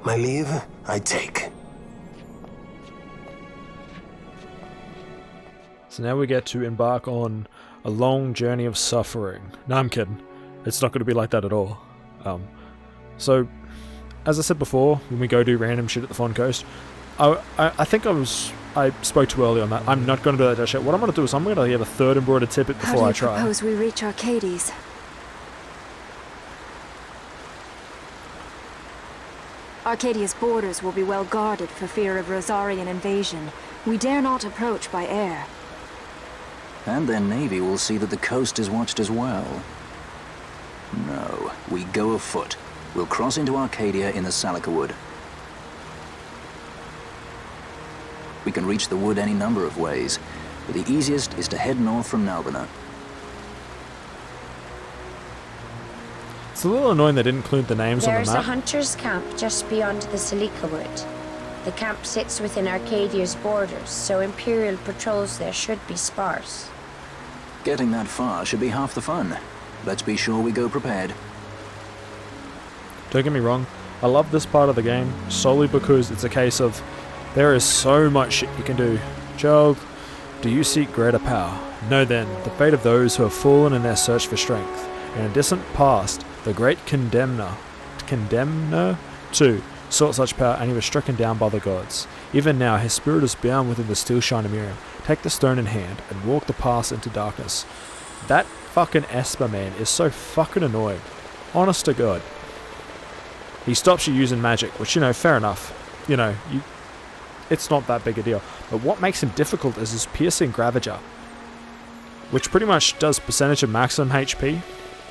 My leave, I take. So now we get to embark on a long journey of suffering. No, I'm kidding. It's not going to be like that at all. So, as I said before, when we go do random shit at the Fawn Coast, I think I spoke too early on that. I'm not going to do that just yet. What I'm going to do is I'm going to give a third embroidered tippet before I try. How do you propose we reach Arcades? Arcadia's borders will be well guarded for fear of Rosarian invasion. We dare not approach by air. And their navy will see that the coast is watched as well. No, we go afoot. We'll cross into Arcadia in the Salika Wood. We can reach the wood any number of ways, but the easiest is to head north from Nalbina. It's a little annoying they didn't include the names on the There's a map. hunter's camp just beyond the Salika Wood. The camp sits within Arcadia's borders, so Imperial patrols there should be sparse. Getting that far should be half the fun. Let's be sure we go prepared. Don't get me wrong, I love this part of the game solely because it's a case of there is so much shit you can do. Child, do you seek greater power? Know then the fate of those who have fallen in their search for strength. In a distant past, the great Condemner too, sought such power, and he was stricken down by the gods. Even now his spirit is bound within the steel shining mirror. Take the stone in hand and walk the path into darkness. That fucking Esper man is so fucking annoying. Honest to God. he stops you using magic, which, you know, fair enough. You know, it's not that big a deal. But what makes him difficult is his piercing Gravager, which pretty much does percentage of maximum HP,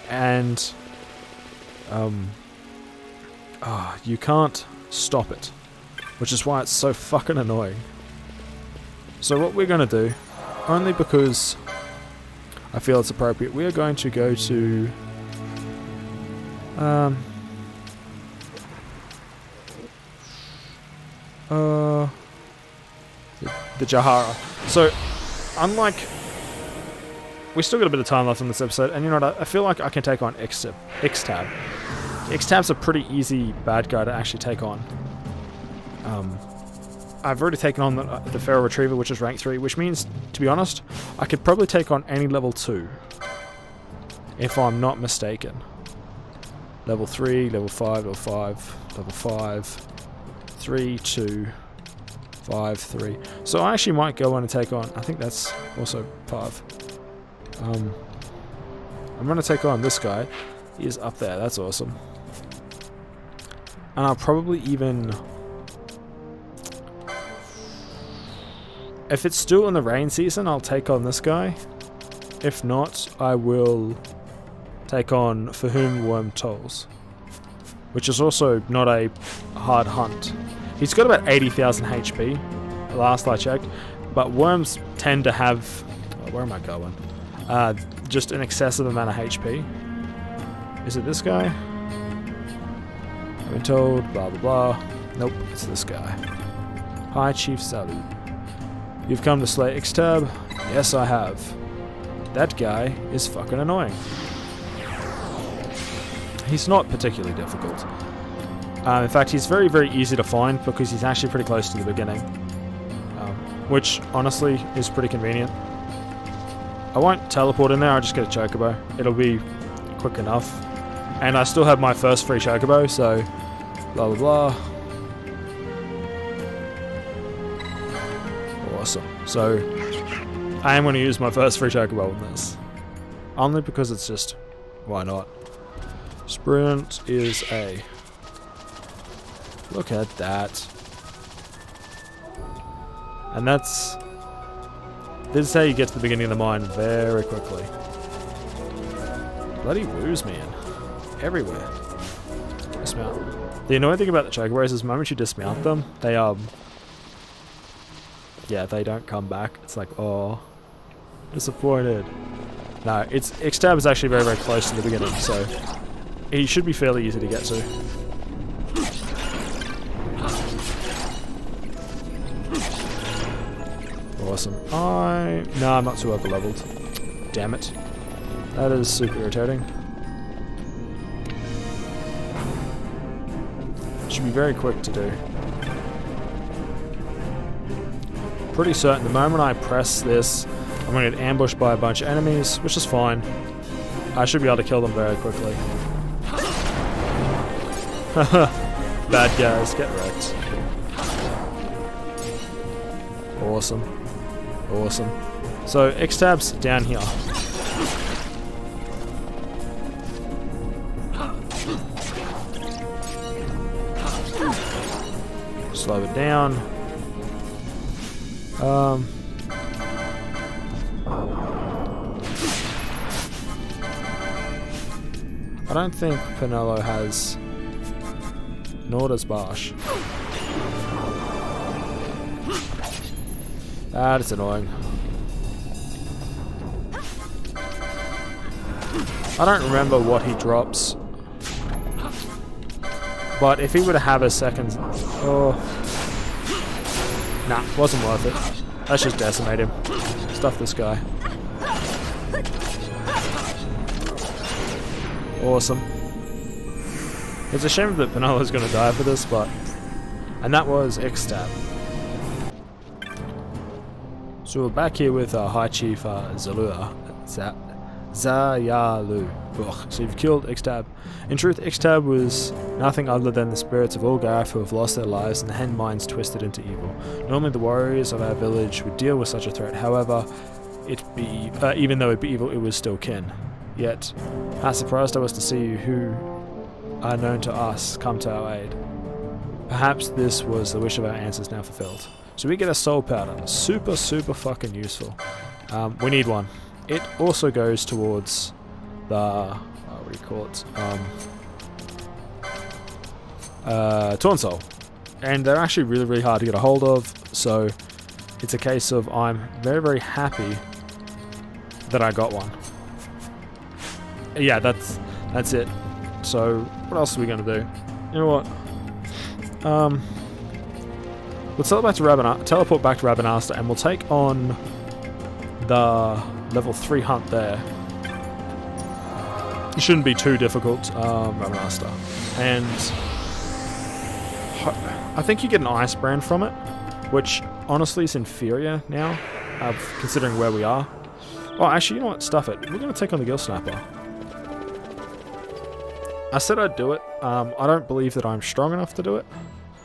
and you can't stop it, which is why it's so fucking annoying. So what we're going to do, only because I feel it's appropriate, we are going to go to the Jahara. So, unlike, we still got a bit of time left on this episode, and you know what, I feel like I can take on X-Tab. X-Tab's a pretty easy bad guy to actually take on. I've already taken on the Feral Retriever, which is rank 3, which means, to be honest, I could probably take on any level 2, if I'm not mistaken. Level 3, level 5, level 5, level 5, 3, 2, 5, 3. So I actually might go on and take on, I think that's also 5. I'm going to take on this guy. He is up there, that's awesome. And I'll probably even... If it's still in the rain season, I'll take on this guy. If not, I will take on For Whom Worm Tolls, which is also not a hard hunt. He's got about 80,000 HP, last I checked, but worms tend to have... where am I going? Just an excessive amount of HP. Is it this guy? I've been told, blah blah blah. Nope, it's this guy. Hi, Chief Salud. You've come to slay X-Tab? Yes, I have. That guy is fucking annoying. He's not particularly difficult. In fact, he's very, very easy to find because he's actually pretty close to the beginning. Which, honestly, is pretty convenient. I won't teleport in there, I'll just get a Chocobo. It'll be quick enough. And I still have my first free Chocobo, so... blah blah blah. Awesome. So, I am going to use my first free Chocobo on this. Only because it's just... why not? Sprint is A. Look at that. And that's... this is how you get to the beginning of the mine very quickly. Bloody woos, man. Everywhere. Dismount. The annoying thing about the Chocobos is the moment you dismount them, they yeah, they don't come back. It's like, oh, disappointed. No, X-Tab is actually very, very close to the beginning, so he should be fairly easy to get to. Awesome. No, I'm not too over leveled. Damn it. That is super irritating. Should be very quick to do. Pretty certain the moment I press this, I'm going to get ambushed by a bunch of enemies, which is fine. I should be able to kill them very quickly. Bad guys, get wrecked. Awesome. Awesome. So, X-Tab's down here. Slow it down. I don't think Penelo has... nor does Barsh. That's annoying. I don't remember what he drops. But if he were to have a second... oh... nah, wasn't worth it. Let's just decimate him. Stuff this guy. Awesome. It's a shame that Penelo's gonna die for this, but... and that was X-Tab. So we're back here with High Chief Zayalu. Ugh. So you've killed X-Tab. In truth, X-Tab was nothing other than the spirits of all Garth who have lost their lives and the hen minds twisted into evil. Normally the warriors of our village would deal with such a threat, however, even though it be evil, it was still kin. Yet, how surprised I was to see who are known to us come to our aid. Perhaps this was the wish of our ancestors now fulfilled. So we get a soul powder. Super fucking useful. We need one. It also goes towards the... what do you call it? Torn Soul. And they're actually really hard to get a hold of, so it's a case of I'm very happy that I got one. Yeah, that's it. So what else are we gonna do? You know what? Let's teleport back to Rabanasta, and we'll take on the level 3 hunt there. It shouldn't be too difficult, Rabanasta. And I think you get an ice brand from it, which honestly is inferior now, considering where we are. Oh, actually, you know what? Stuff it. We're going to take on the Gill Snapper. I said I'd do it. I don't believe that I'm strong enough to do it.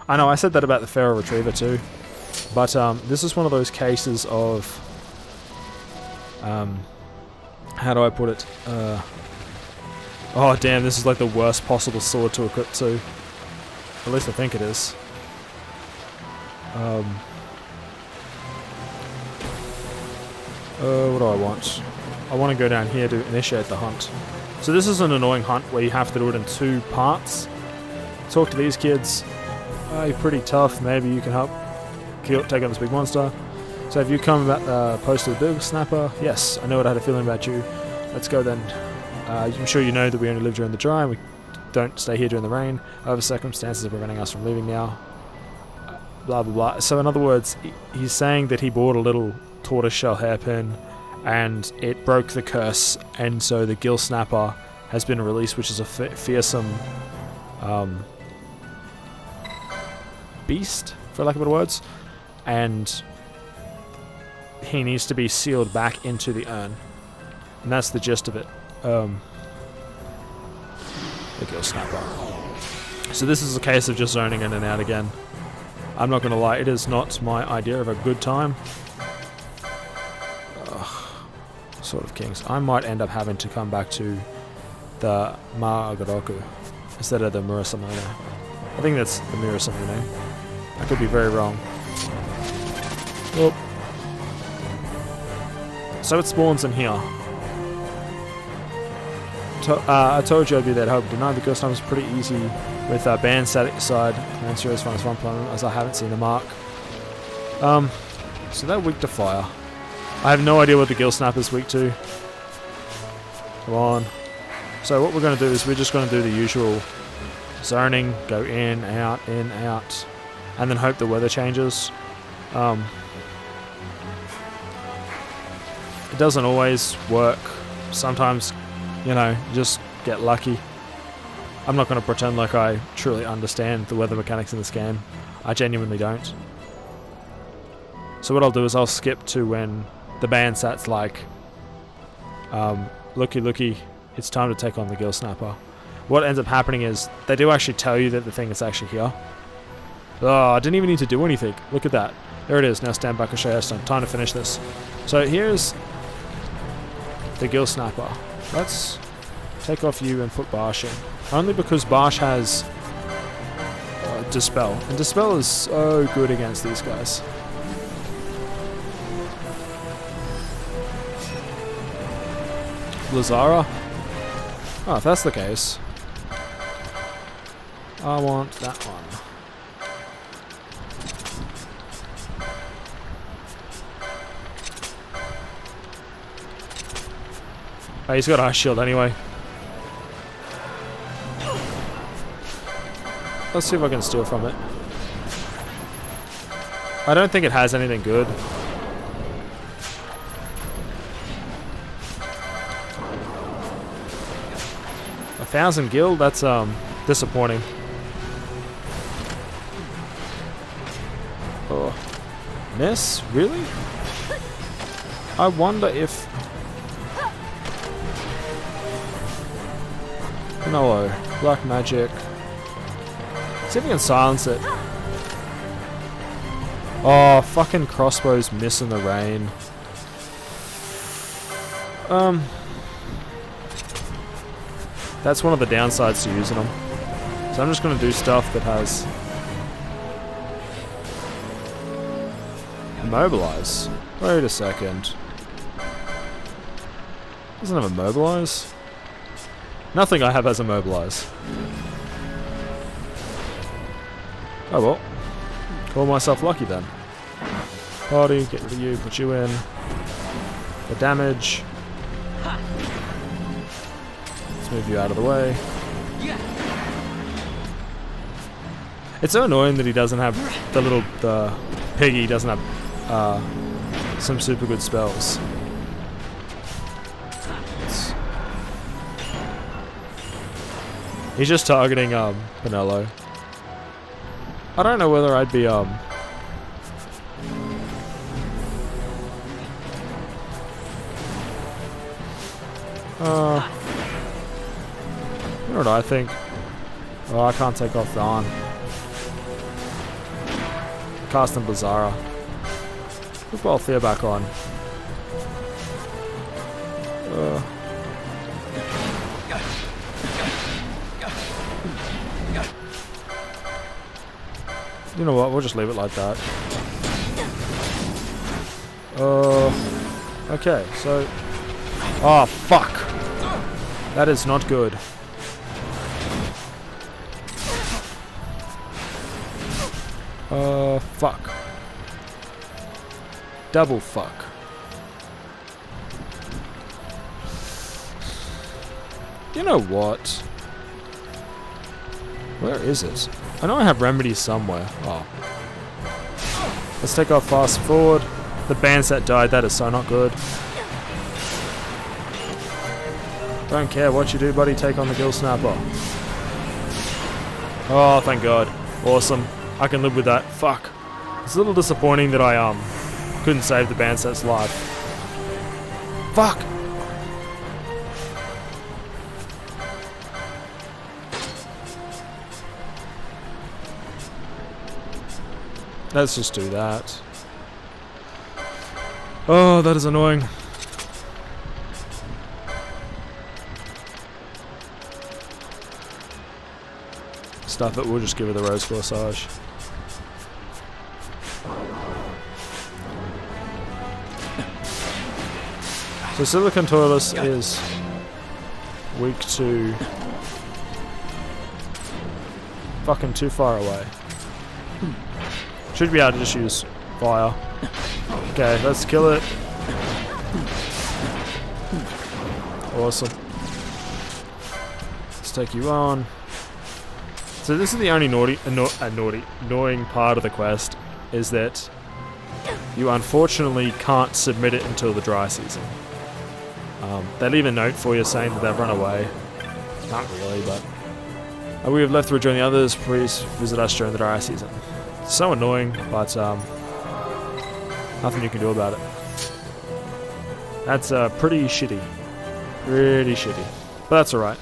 I know, I said that about the Feral Retriever too. But this is one of those cases of... how do I put it? Oh, damn, this is like the worst possible sword to equip to. At least I think it is. What do I want? I want to go down here to initiate the hunt. So this is an annoying hunt where you have to do it in 2 parts. Talk to these kids. Oh, you're pretty tough. Maybe you can help take on this big monster. So have you come about the post of the Bill Snapper? Yes, I know what I had a feeling about you. Let's go then. I'm sure you know that we only live during the dry and we don't stay here during the rain. Other circumstances are preventing us from leaving now. Blah blah blah. So in other words, he's saying that he bought a little tortoiseshell hairpin and it broke the curse, and so the Gill Snapper has been released, which is a fearsome beast, for lack of better words, and he needs to be sealed back into the urn, and that's the gist of it. The Gill Snapper. So this is a case of just zoning in and out again. I'm not going to lie, it is not my idea of a good time. Sword of Kings. I might end up having to come back to the Ma'agaroku instead of the Murasamune. I think that's the Murasamune. I could be very wrong. Oh. So it spawns in here. I told you I'd be there to help deny the Ghost Time was pretty easy with band static side. And serious fun as one planet, as I haven't seen the mark. So they're weak to fire. I have no idea what the Gill Snapper is weak to. Come on. So what we're going to do is we're just going to do the usual zoning, go in, out, and then hope the weather changes. It doesn't always work. Sometimes, you know, just get lucky. I'm not going to pretend like I truly understand the weather mechanics in this game. I genuinely don't. So what I'll do is I'll skip to when the band sat's like, looky, it's time to take on the Gill Snapper. What ends up happening is they do actually tell you that the thing is actually here. Oh, I didn't even need to do anything. Look at that. There it is. Now stand back and show us time to finish this. So here's the Gill Snapper. Let's take off you and put Barsh in. Only because Barsh has Dispel. And Dispel is so good against these guys. Lazara? Oh, if that's the case, I want that one. Oh, he's got Ice Shield anyway. Let's see if I can steal from it. I don't think it has anything good. 1,000 gil? That's disappointing. Oh. Miss? Really? I wonder if... No. Black magic. See if we can silence it. Oh, fucking crossbows miss in the rain. That's one of the downsides to using them. So I'm just going to do stuff that has immobilize. Wait a second. Doesn't have immobilize? Nothing I have has immobilize. Oh well. Call myself lucky then. Party, get rid of you, put you in. The damage. Let's move you out of the way. It's so annoying that he doesn't have the piggy doesn't have some super good spells. He's just targeting Benello. I don't know whether I'd be you know what I think? Oh, I can't take off Dawn. Casting Bizarra. Put Balthier back on. You know what? We'll just leave it like that. Okay, so... Oh, fuck! That is not good. Fuck. Double fuck. You know what? Where is it? I know I have remedies somewhere. Oh. Let's take off fast forward. The band set died. That is so not good. Don't care what you do, buddy. Take on the Gill Snapper. Oh, thank God. Awesome. I can live with that. Fuck. It's a little disappointing that I couldn't save the band set's life. Fuck. Let's just do that. Oh, that is annoying. Stuff it, we'll just give her the Rose Corsage. So Silicon Tortoise is weak to fucking too far away. Should be able to just use fire. Okay, let's kill it. Awesome. Let's take you on. So this is the only annoying part of the quest, is that you unfortunately can't submit it until the dry season. They leave a note for you saying that they've run away. Not really, but we have left to rejoin the others. Please visit us during the dry season. It's so annoying, but nothing you can do about it. That's pretty shitty. Pretty shitty. But that's alright.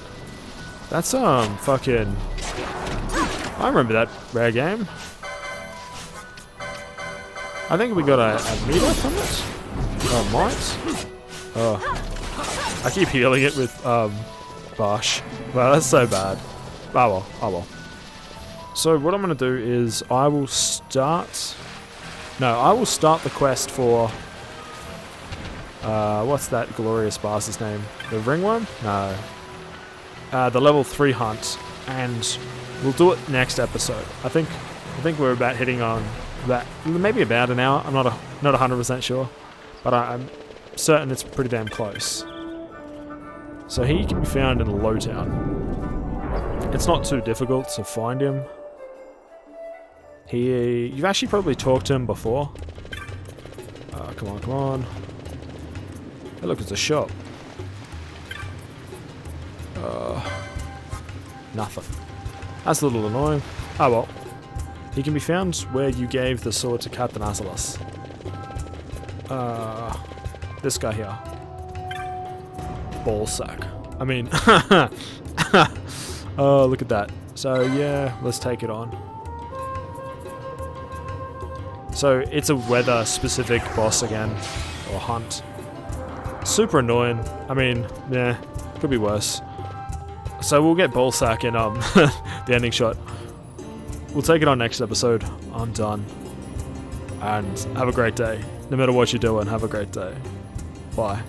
That's fucking... I remember that rare game. I think we got a meter from it. Oh, might. Oh. I keep healing it with Bosch. Wow, that's so bad. Oh well, oh well. So what I'm going to do is I will start the quest for what's that glorious bastard's name? The ringworm? No. The level 3 hunt, and we'll do it next episode. I think we're about hitting on that, maybe about an hour. I'm not 100% sure, but I'm certain it's pretty damn close. So he can be found in Lowtown. It's not too difficult to find him. You've actually probably talked to him before. Come on, come on. Hey, look, it's a shop. Nothing. That's a little annoying. Oh well. He can be found where you gave the sword to Captain Azalas. This guy here. Ballsack. I mean, oh, look at that. So yeah, let's take it on. So it's a weather-specific boss again, or hunt. Super annoying. I mean, yeah, could be worse. So we'll get ballsack in the ending shot. We'll take it on next episode. I'm done. And have a great day. No matter what you're doing, have a great day. Bye.